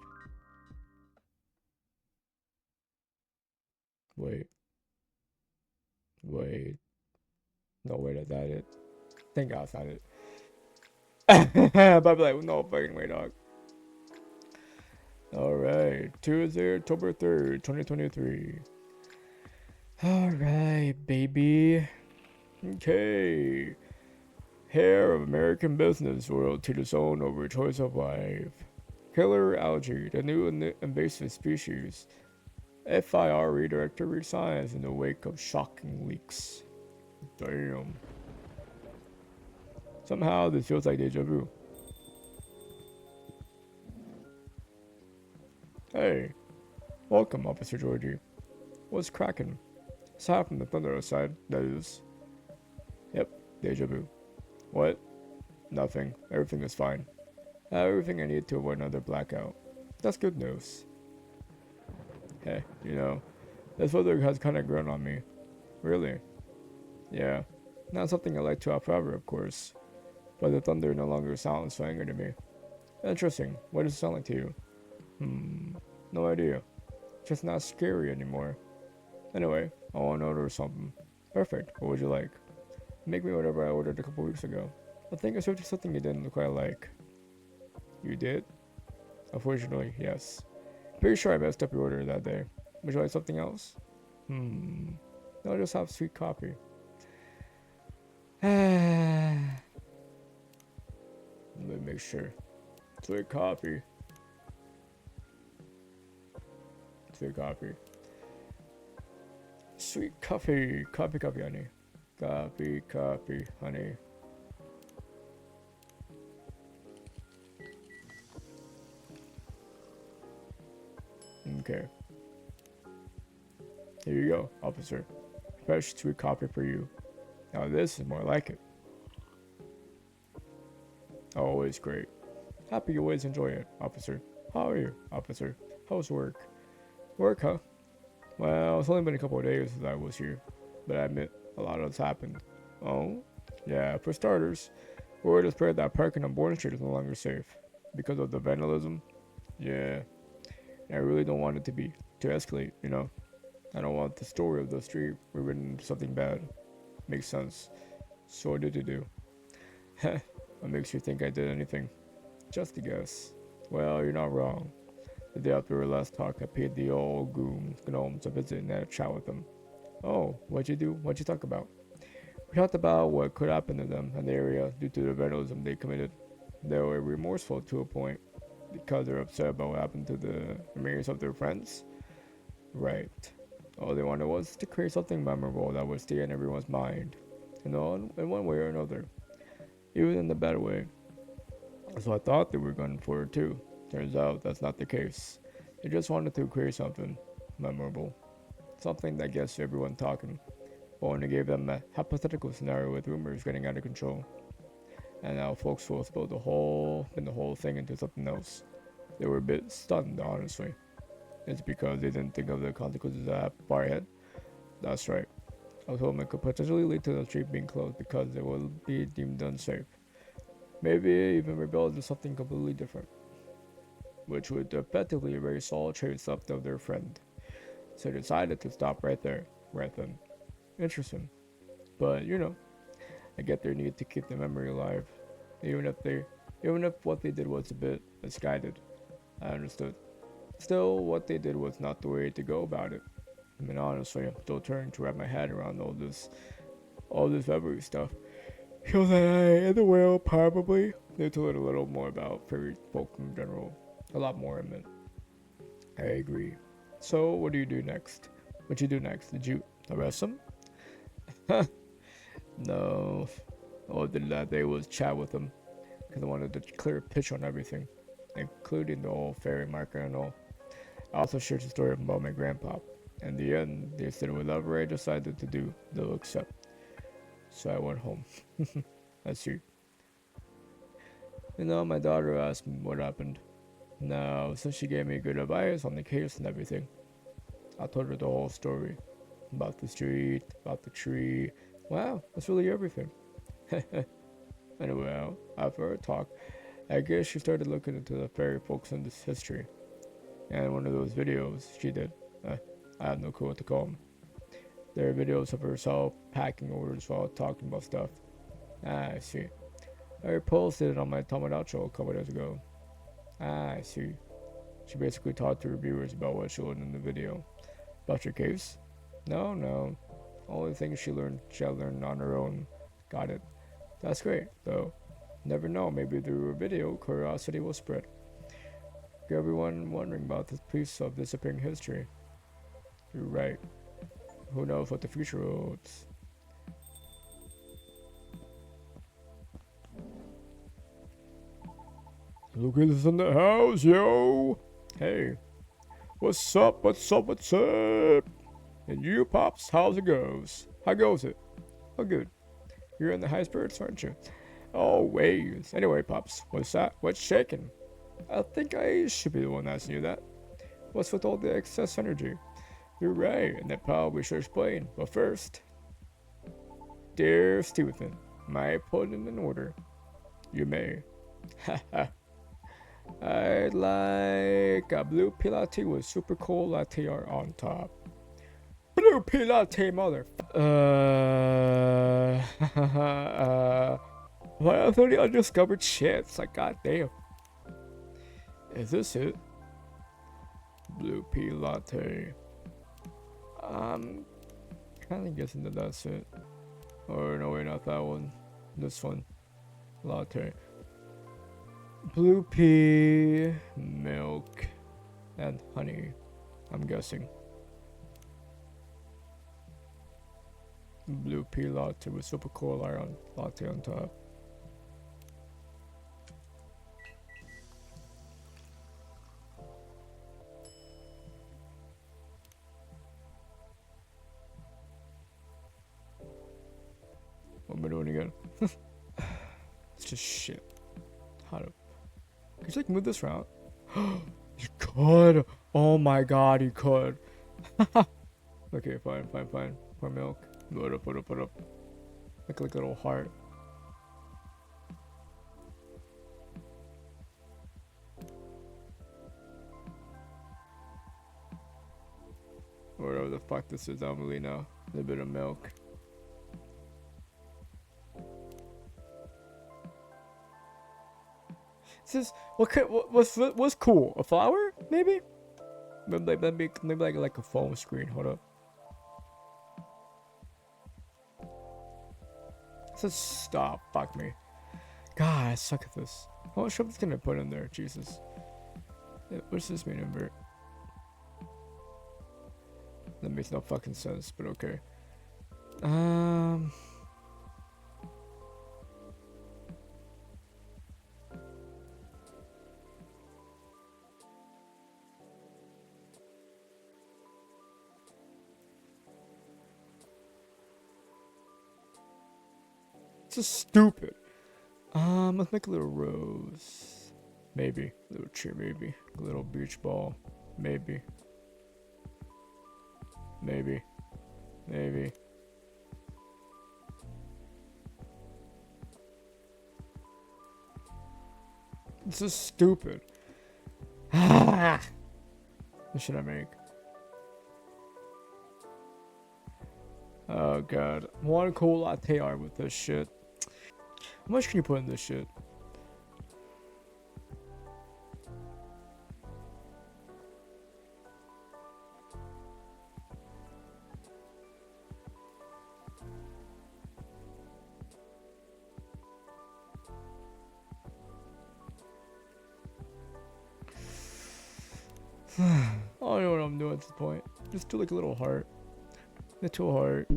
Wait. No, wait, is that it? Thank God it's not it. But I'd be like, no fucking way, dog. Alright, Tuesday, October 3rd, 2023. Alright, baby. Okay. Hair of American business world to the zone over choice of life. Killer algae, the new invasive species. FIR director resigns in the wake of shocking leaks. Damn. Somehow this feels like deja vu. Hey. Welcome, Officer Georgie. What's cracking? Aside from the thunder outside, that is. Yep, deja vu. What? Nothing. Everything is fine. I have everything I need to avoid another blackout. That's good news. Hey, you know, this weather has kind of grown on me. Really? Yeah. Not something I like to have forever, of course. But the thunder no longer sounds so angry to me. Interesting. What does it sound like to you? No idea. Just not scary anymore. Anyway, I want to order something. Perfect. What would you like? Make me whatever I ordered a couple weeks ago. I think I served you something you didn't quite like. You did? Unfortunately, yes. Pretty sure I messed up your order that day. Would you like something else? No, I'll just have sweet coffee. Let me make sure. Sweet coffee. Sweet coffee. Sweet coffee. Coffee, coffee, honey. Coffee, coffee, honey. Okay. Here you go, officer. Fresh sweet coffee for you. Now this is more like it. Always great. Happy you always enjoy it, officer. How are you, officer? How's work? Work, huh? Well, it's only been a couple of days since I was here, but I admit a lot has happened. Oh? Yeah, for starters, word has spread that parking on Bourne Street is no longer safe because of the vandalism. Yeah, I really don't want it to escalate, you know. I don't want the story of the street rewritten into something bad. Makes sense. So what did you do? Heh, what makes you think I did anything? Just a guess. Well, you're not wrong. The day after our last talk, I paid the old gnomes a visit and had a chat with them. Oh, what'd you do? What'd you talk about? We talked about what could happen to them in the area due to the vandalism they committed. They were remorseful to a point because they're upset about what happened to the remains of their friends. Right. All they wanted was to create something memorable that would stay in everyone's mind, in one way or another, even in the bad way. So I thought they were going for it too. Turns out that's not the case. They just wanted to create something memorable, something that gets everyone talking. But when I gave them a hypothetical scenario with rumors getting out of control, and now folks will spill the whole thing into something else, they were a bit stunned, honestly. It's because they didn't think of the consequences that far ahead. That's right. I told them it could potentially lead to the street being closed because it will be deemed unsafe. Maybe even rebel into something completely different, which would effectively erase all trace left of their friend. So they decided to stop right there, right then. Interesting. But I get their need to keep the memory alive, even if they, even if what they did was a bit misguided. I understood. Still, what they did was not the way to go about it. I mean, honestly, I'm still trying to wrap my head around all this memory stuff. Feels that I, in the world, probably need to learn a little more about fairy folk in general. A lot more, I mean. I agree. So, what do you do next? What you do next? Did you arrest them? No. All I did that day was chat with them because I wanted to clear a pitch on everything, including the whole fairy marker and all. I also shared the story about my grandpa. In the end, they said whatever I decided to do, they'll accept. So I went home. I see. My daughter asked me what happened. Now, since she gave me good advice on the case and everything, I told her the whole story. About the street, about the tree. Wow, that's really everything. Anyway, after our talk, I guess she started looking into the fairy folks in this history. And one of those videos she did, I have no clue what to call them. There are videos of herself packing orders while talking about stuff. I see. I posted it on my Tomodachi a couple days ago. I see. She basically talked to reviewers about what she learned in the video. About your case? No. Only thing she had learned on her own. Got it. That's great, though. Never know, maybe through a video, curiosity will spread. Get everyone wondering about this piece of disappearing history. You're right. Who knows what the future holds? Lucas in the house, yo! Hey, what's up? And you, Pops, how's it goes? How goes it? Oh, good. You're in the high spirits, aren't you? Always. Anyway, Pops, what's that? What's shaking? I think I should be the one asking you that. What's with all the excess energy? You're right, and that probably should explain. But first, dear Stevenson, may I put it in order? You may. Haha. I'd like a blue pea latte with super cold latte art on top. Blue pea latte, mother. Why are there any undiscovered shits? Like, goddamn. Is this it? Blue pea latte. I'm kind of guessing that that's it. Or no, wait, not that one. This one. Latte. Blue pea, milk, and honey. I'm guessing. Blue pea latte with super cool iron latte on top. What am I doing again? It's just shit. How to... Could you like move this route? You could! Oh my god, you could! Okay, fine. Pour milk. Put up. Like a little heart. Whatever the fuck this is. I don't really know. A little bit of milk. This is what's cool? A flower? Maybe? Maybe like a phone screen. Hold up. It says stop. Fuck me. God, I suck at this. What something's gonna put in there? Jesus. What's this mean, invert? That makes no fucking sense, but okay. This is stupid. Let's make a little rose. Maybe. A little tree, maybe. A little beach ball. Maybe. Maybe. Maybe. This is stupid. What should I make? Oh god. One cool latte art with this shit. How much can you put in this shit? I don't know what I'm doing at this point. Just do like a little heart. Little heart.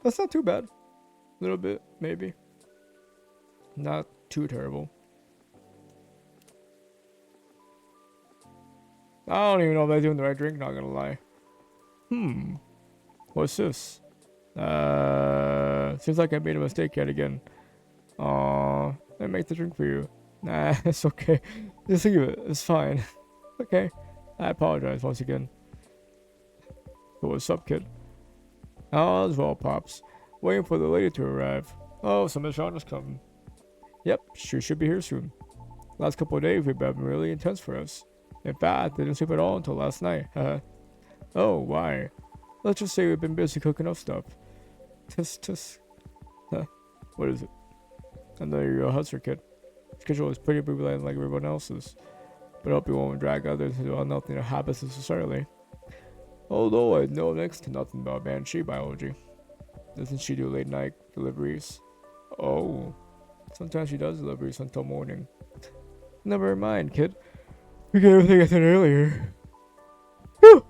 That's not too bad. A little bit, maybe. Not too terrible. I don't even know if I'm doing the right drink, not gonna lie. What's this? Seems like I made a mistake yet again. Let me make the drink for you. Nah, it's okay. Just leave it. It's fine. Okay. I apologize once again. So what's up, kid? All is well, Pops. Waiting for the lady to arrive. Oh, so Miss Shauna's coming. Yep, she should be here soon. Last couple of days we've been really intense for us. In fact, I didn't sleep at all until last night. Oh, why? Let's just say we've been busy cooking up stuff. What is it? I know you're a hustler, kid. Schedule is pretty busy like everyone else's. But I hope you won't drag others into unhealthy habits necessarily. Although I know next to nothing about banshee biology. Doesn't she do late night deliveries? Oh, sometimes she does deliveries until morning. Never mind, kid. Forget everything I said earlier. Whew.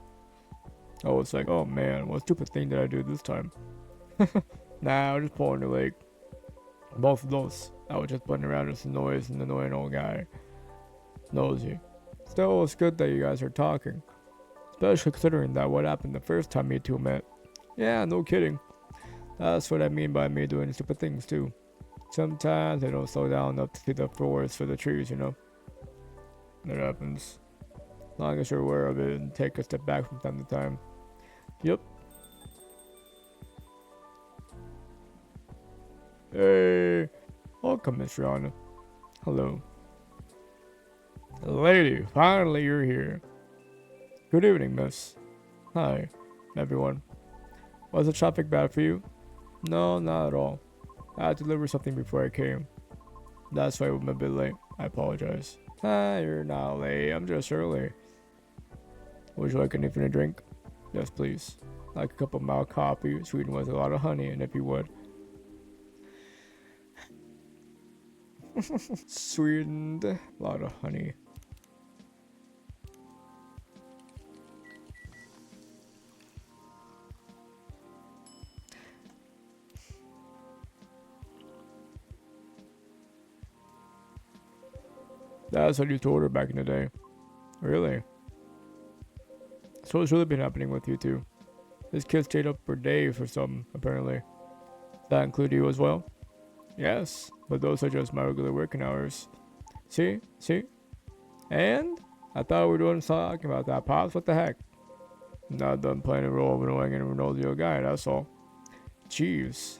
Oh, it's like, oh man, what stupid thing did I do this time? Nah, I was just pulling your leg. Both of those. I was just putting around just noise and annoying old guy. Nosy. Still, it's good that you guys are talking. Especially considering that what happened the first time you two met. Yeah, no kidding. That's what I mean by me doing stupid things too. Sometimes I don't slow down enough to see the forest for the trees, you know. That happens. As long as you're aware of it and take a step back from time to time. Yep. Hey. Welcome, Miss Rihanna. Hello. Lady, finally you're here. Good evening, miss. Hi, everyone. Was the traffic bad for you? No, not at all. I had to deliver something before I came. That's why I'm a bit late. I apologize. You're not late. I'm just early. Would you like anything to drink? Yes, please. Like a cup of mild coffee, sweetened with a lot of honey, and if you would. Sweetened, a lot of honey. That's what you told her back in the day. Really? So what's really been happening with you two? This kid stayed up for days or something, apparently. Does that include you as well? Yes, but those are just my regular working hours. See? See? And? I thought we were doing talking about that, Pops. What the heck? Not done playing a role of annoying and Ronaldo guy, that's all. Jeez.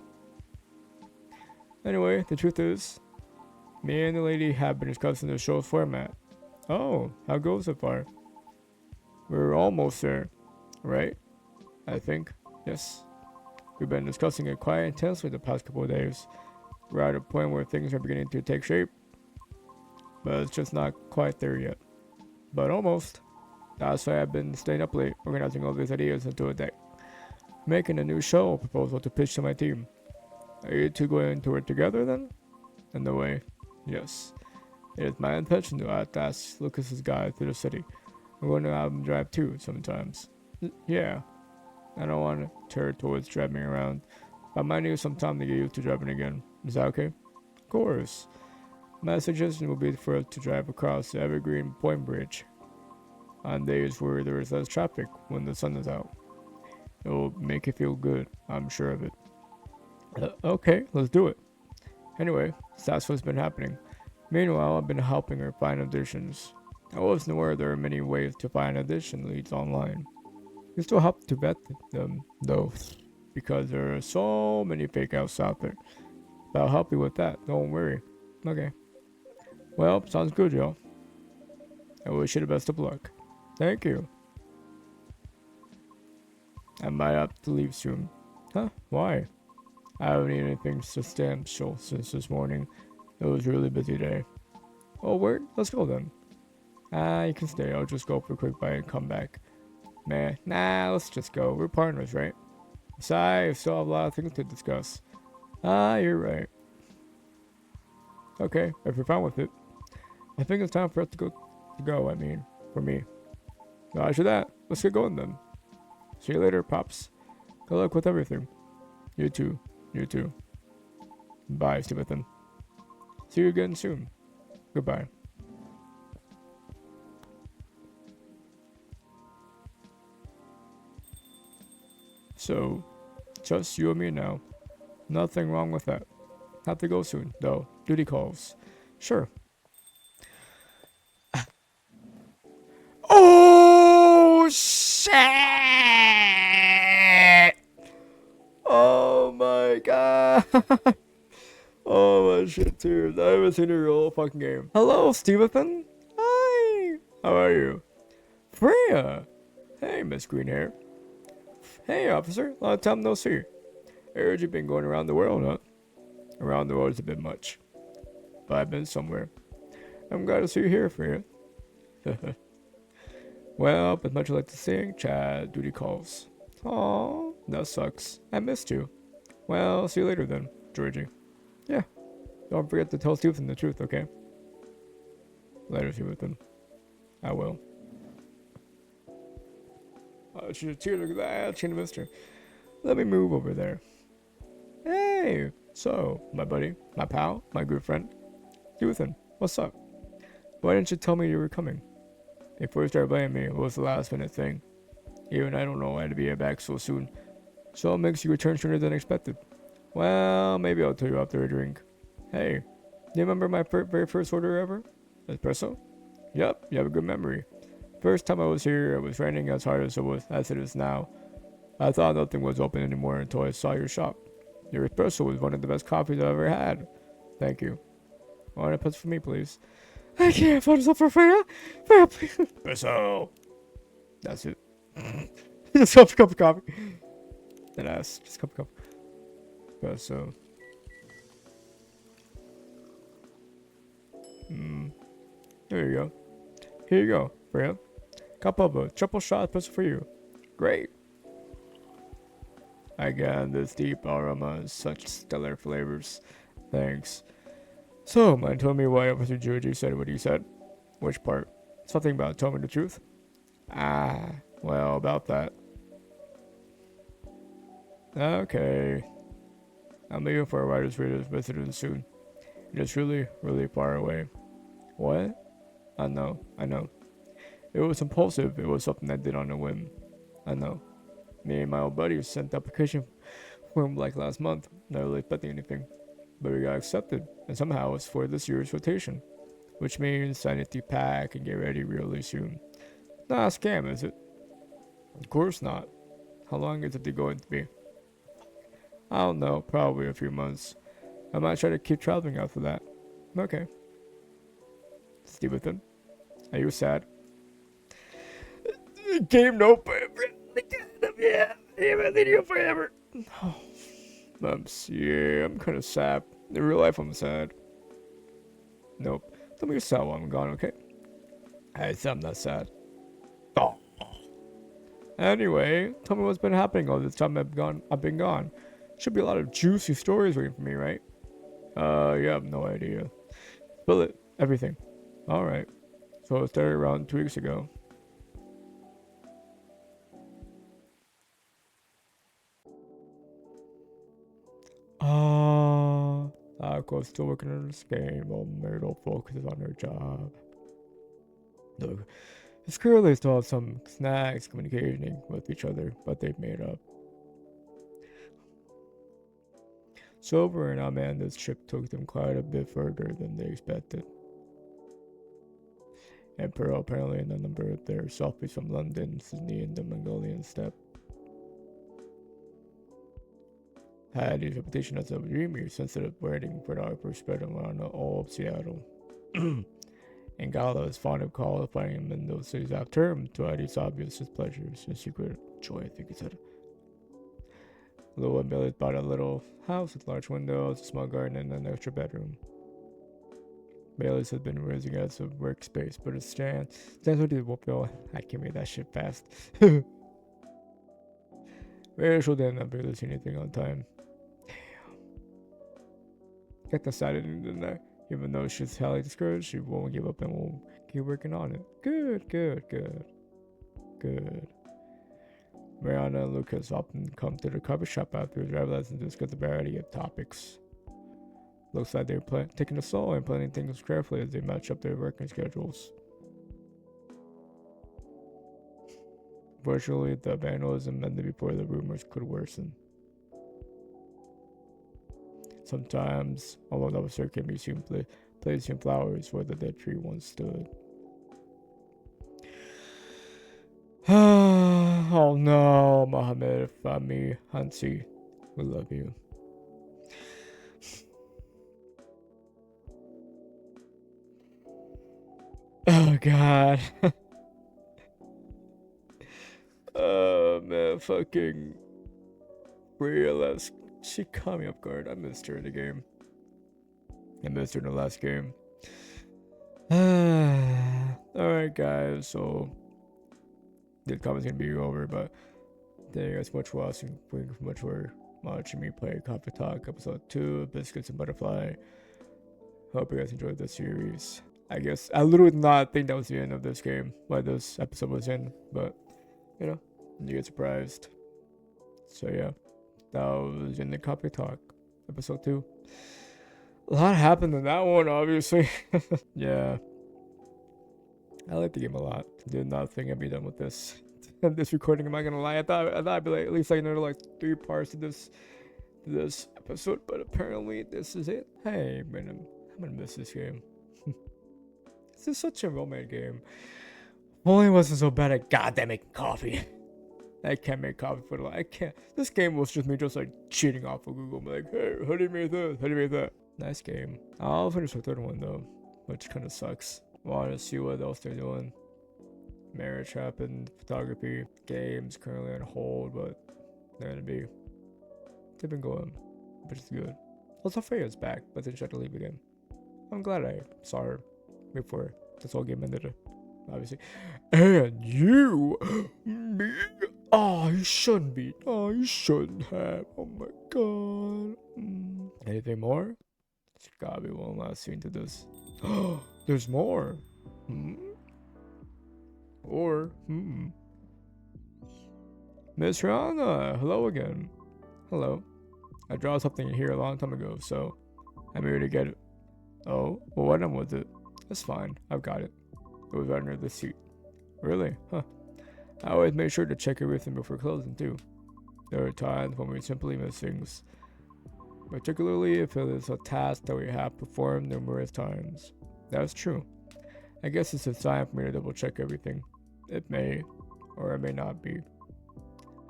Anyway, the truth is, me and the lady have been discussing the show's format. Oh, how goes so far? We're almost there, right? I think. Yes. We've been discussing it quite intensely the past couple of days. We're at a point where things are beginning to take shape, but it's just not quite there yet. But almost. That's why I've been staying up late, organizing all these ideas into a deck. Making a new show proposal to pitch to my team. Are you two going to work together then? In a way, yes. It is my intention to ask Lucas's guide to the city. I'm going to have him drive too sometimes. Yeah, I don't want to turn towards driving around. I might need some time to get used to driving again. Is that okay? Of course. My suggestion would be for us to drive across the Evergreen Point Bridge on days where there is less traffic when the sun is out. It will make you feel good, I'm sure of it. Okay, let's do it. Anyway, that's what's been happening. Meanwhile, I've been helping her find auditions. I wasn't aware there are many ways to find audition leads online. You still have to vet them, though, because there are so many fake outs out there. But I'll help you with that, don't worry. Okay. Well, sounds good, y'all. I wish you the best of luck. Thank you. I might have to leave soon. Huh? Why? I haven't eaten anything substantial since this morning. It was a really busy day. Oh, where? Let's go then. You can stay. I'll just go for a quick bite and come back. Man, nah, let's just go. We're partners, right? Besides, we still have a lot of things to discuss. You're right. Okay, if you're fine with it. I think it's time for us to go, I mean, for me. After that, let's get going then. See you later, Pops. Good luck with everything. You too. You too. Bye, Stevenson. See you again soon. Goodbye. So, just you and me now. Nothing wrong with that. Have to go soon, though. Duty calls. Sure. Oh, shit! Oh my god! Oh my shit, dude. I haven't seen her the whole fucking game. Hello, Stevenson. Hi. How are you? Freya. Hey, Miss Greenhair. Hey, officer. Long time no see. I heard you've been going around the world, huh? Around the world is a bit much. But I've been somewhere. I'm glad to see you here, Freya. Well, as much as I like to sing, Chad, duty calls. Aw, that sucks. I missed you. Well, see you later then, Georgie. Yeah. Don't forget to tell Stevenson the truth, okay? Later, Stevenson. I will. She's a tear glad she missed her. Let me move over there. Hey! So, my buddy, my pal, my good friend. Stevenson, what's up? Why didn't you tell me you were coming? Before you started blaming me, it was the last minute thing. Even I don't know why to be back so soon. So it makes you return sooner than expected. Well, maybe I'll tell you after a drink. Hey, do you remember my very first order ever? Espresso? Yep, you have a good memory. First time I was here, it was raining as hard as it is now. I thought nothing was open anymore until I saw your shop. Your espresso was one of the best coffees I've ever had. Thank you. 1 puts for me, please. I can't find myself for Freya. Freya, please. Espresso. That's it. Just a cup of coffee. That ass. Just a cup of coffee. Espresso. There you go. Here you go, Freya. Cup of a triple shot espresso for you. Great. Again, this deep aroma and such stellar flavors. Thanks. So, mind telling me why Officer Georgie said what he said? Which part? Something about telling me the truth? Well, about that. Okay. I'm leaving for a writer's reader's visitor soon. It is really, really far away. What? I know, I know. It was impulsive. It was something I did on a whim. I know. Me and my old buddy sent the application for him like last month. Not really expecting anything. But we got accepted. And somehow it's for this year's rotation. Which means I need to pack and get ready really soon. Not a scam, is it? Of course not. How long is it going to be? I don't know. Probably a few months. I might try to keep traveling after that. Okay. Stevenson, are you sad? Game no forever. Yeah, I've been here forever. Yeah, I'm kind of sad. In real life, I'm sad. Nope. Tell me you're sad while I'm gone, okay? I'm not sad. Oh. Anyway, tell me what's been happening all this time I've been gone. Should be a lot of juicy stories waiting for me, right? Yeah, I have no idea. Spill it. Everything. Alright. So it started around 2 weeks ago. Taco's still working on this game while Myrtle focuses on her job. Look, it's clear they still have some snags communicating with each other, but they've made up. Silver and Amanda's trip took them quite a bit further than they expected. And Pearl apparently in a number of their selfies from London, Sydney, and the Mongolian steppe. Had his reputation as a dreamy, sensitive wedding photographer spread around all of Seattle. And Gala is fond of qualifying him in those exact terms to hide his obvious pleasures and secret joy, I think he said. Lou and Billy bought a little house with large windows, a small garden, and an extra bedroom. Bailey's had been raising as a workspace, but it's Stan. Stan's what he will feel. I can read that shit fast. Rachel didn't barely see anything on time. Get decided in there. Even though she's highly discouraged, she won't give up and will keep working on it. Good. Mariana and Lucas often come to the coffee shop after realizing to discuss a variety of topics. Looks like they're taking a soul and planning things carefully as they match up their working schedules. Fortunately, the vandalism ended before the rumors could worsen. Sometimes, a lone officer can be seen placing flowers where the dead tree once stood. Oh no, Mohammed Fahmy Hansi, we love you. Oh god. Oh man, fucking realize she caught me off guard. I missed her in the game. I missed her in the last game. Alright guys, so the comment's gonna be over, but thank you guys so much for watching. Thank you so much for watching me play Coffee Talk episode 2 of Biscuits and Butterfly. Hope you guys enjoyed the series. I guess I literally did not think that was the end of this game, why this episode was in, but you know, you get surprised. So yeah, that was in the Coffee Talk episode 2. A lot happened in that one, obviously. Yeah, I like the game a lot. Did not think I'd be done with this. This recording, am I gonna lie? I thought I'd be like at least like another like 3 parts of this episode, but apparently this is it. Hey, man, I'm gonna miss this game. This is such a well-made game. Only wasn't so bad at goddamn making coffee. I can't make coffee for the life. I can't. This game was just me just like cheating off of Google. I'm like, hey, how do you make this? How do you make that? Nice game. I'll finish the 3rd one though, which kind of sucks. Want to see what else they're doing. Marriage happened. Photography. Games currently on hold, but they're gonna be. They've been going, which is good. Also, Freya's back, but then she had to leave again. I'm glad I saw her before this whole game ended, obviously. And you, me, you shouldn't be. Oh, you shouldn't have. Oh my god. Anything more? There's gotta be one last scene to this. There's more. Miss Rana, hello again. Hello. I dropped something in here a long time ago, so I'm here to get it. Oh, well, what was it? That's fine. I've got it. It was under the seat. Really? Huh. I always made sure to check everything before closing, too. There are times when we simply miss things, particularly if it is a task that we have performed numerous times. That's true. I guess it's a sign for me to double check everything. It may, or it may not be.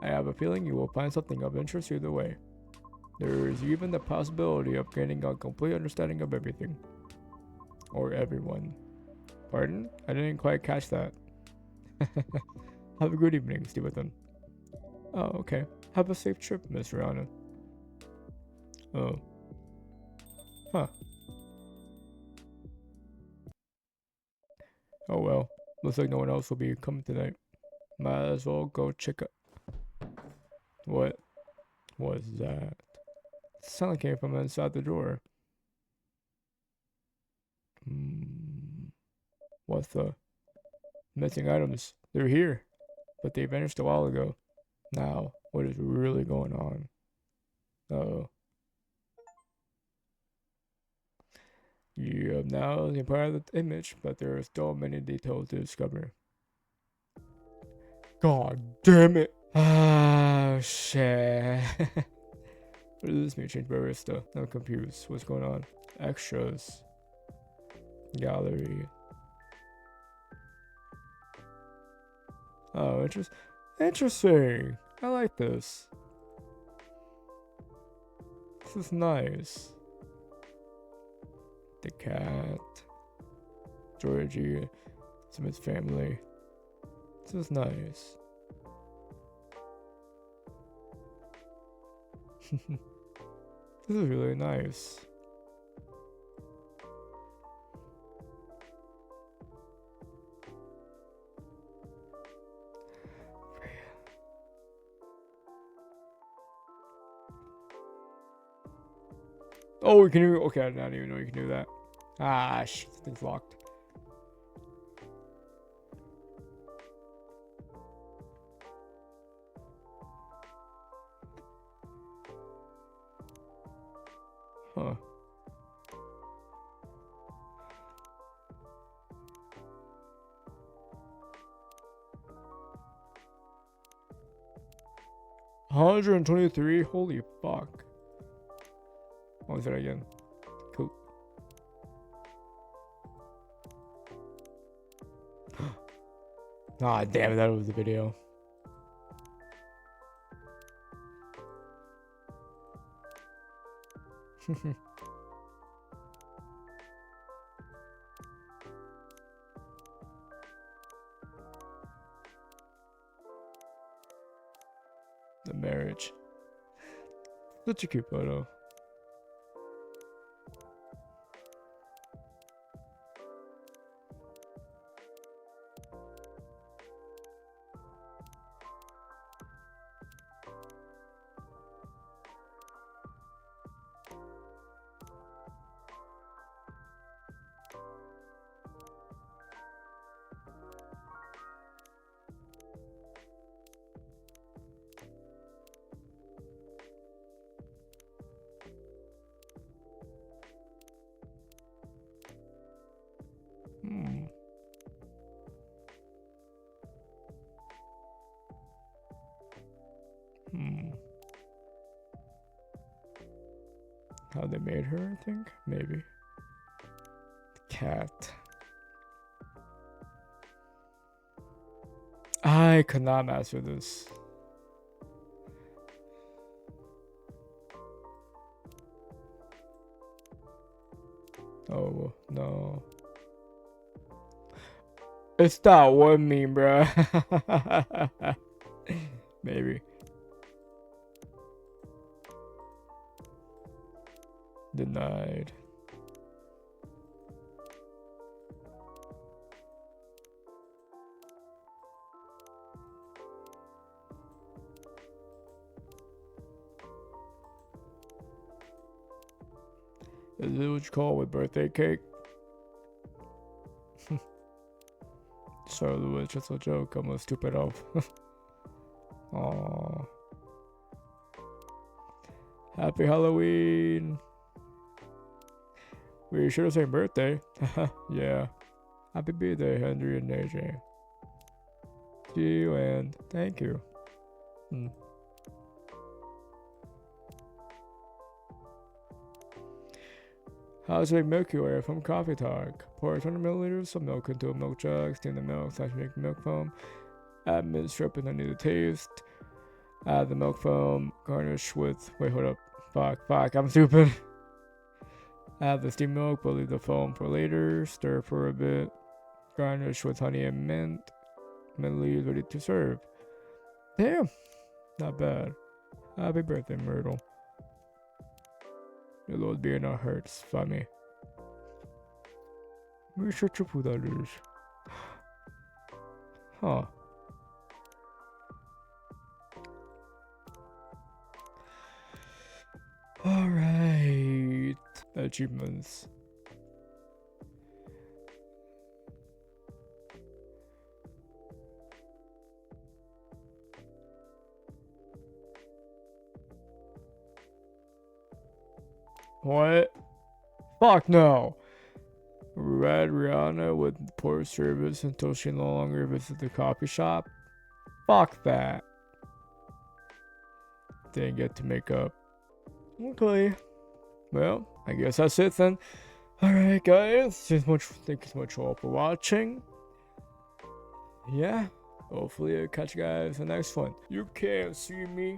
I have a feeling you will find something of interest either way. There is even the possibility of gaining a complete understanding of everything. Or everyone. Pardon? I didn't quite catch that. Have a good evening, Stevenson. Oh, okay. Have a safe trip, Miss Rihanna. Oh. Huh. Oh well. Looks like no one else will be coming tonight. Might as well go check out. What was that? The sound came from inside the door. What the? Missing items. They're here, but they vanished a while ago. Now, what is really going on? Uh-oh. You have now the part of the image, but there are still many details to discover. God damn it! Ah, shit. What does this mean? Change barista. I'm confused. What's going on? Extras. Gallery. Oh, interesting. I like this. This is nice. The cat. Georgie. Smith's family. This is nice. This is really nice. Oh, we can do. Okay, I didn't even know you can do that. Ah, shit, this thing's locked. Huh. $123. Holy fuck. What was that again? Cool. Ah, damn it, that was the video. The marriage. Such a cute photo. Hmm. Hmm. How they made her, I think? Maybe. Cat. I could not master this. Oh, no. It's that one meme, bruh. Maybe. Denied. Is it what you call with birthday cake? Sorry, it was just a joke. I'm a stupid elf. Aww. Happy Halloween. We should have said birthday. Yeah. Happy birthday, Henry and AJ. See you and thank you. Hmm. How's a Milky Way from Coffee Talk? Pour 200 milliliters of milk into a milk jug, steam the milk, make milk foam, add mint syrup and honey to taste. Add the milk foam, garnish with. Wait, hold up. Fuck, I'm stupid. Add the steamed milk, but leave the foam for later. Stir for a bit. Garnish with honey and mint. Mint leaves ready to serve. Damn, not bad. Happy birthday, Myrtle. Your Lord beer not hurts. Funny. Research food others. Huh. Alright. Achievements. What? Fuck no. Red Rihanna with poor service until she no longer visits the coffee shop. Fuck that. Didn't get to make up. Okay. Well, I guess that's it then. Alright guys, thank you so much all for watching. Yeah, hopefully I'll catch you guys in the next one. You can't see me,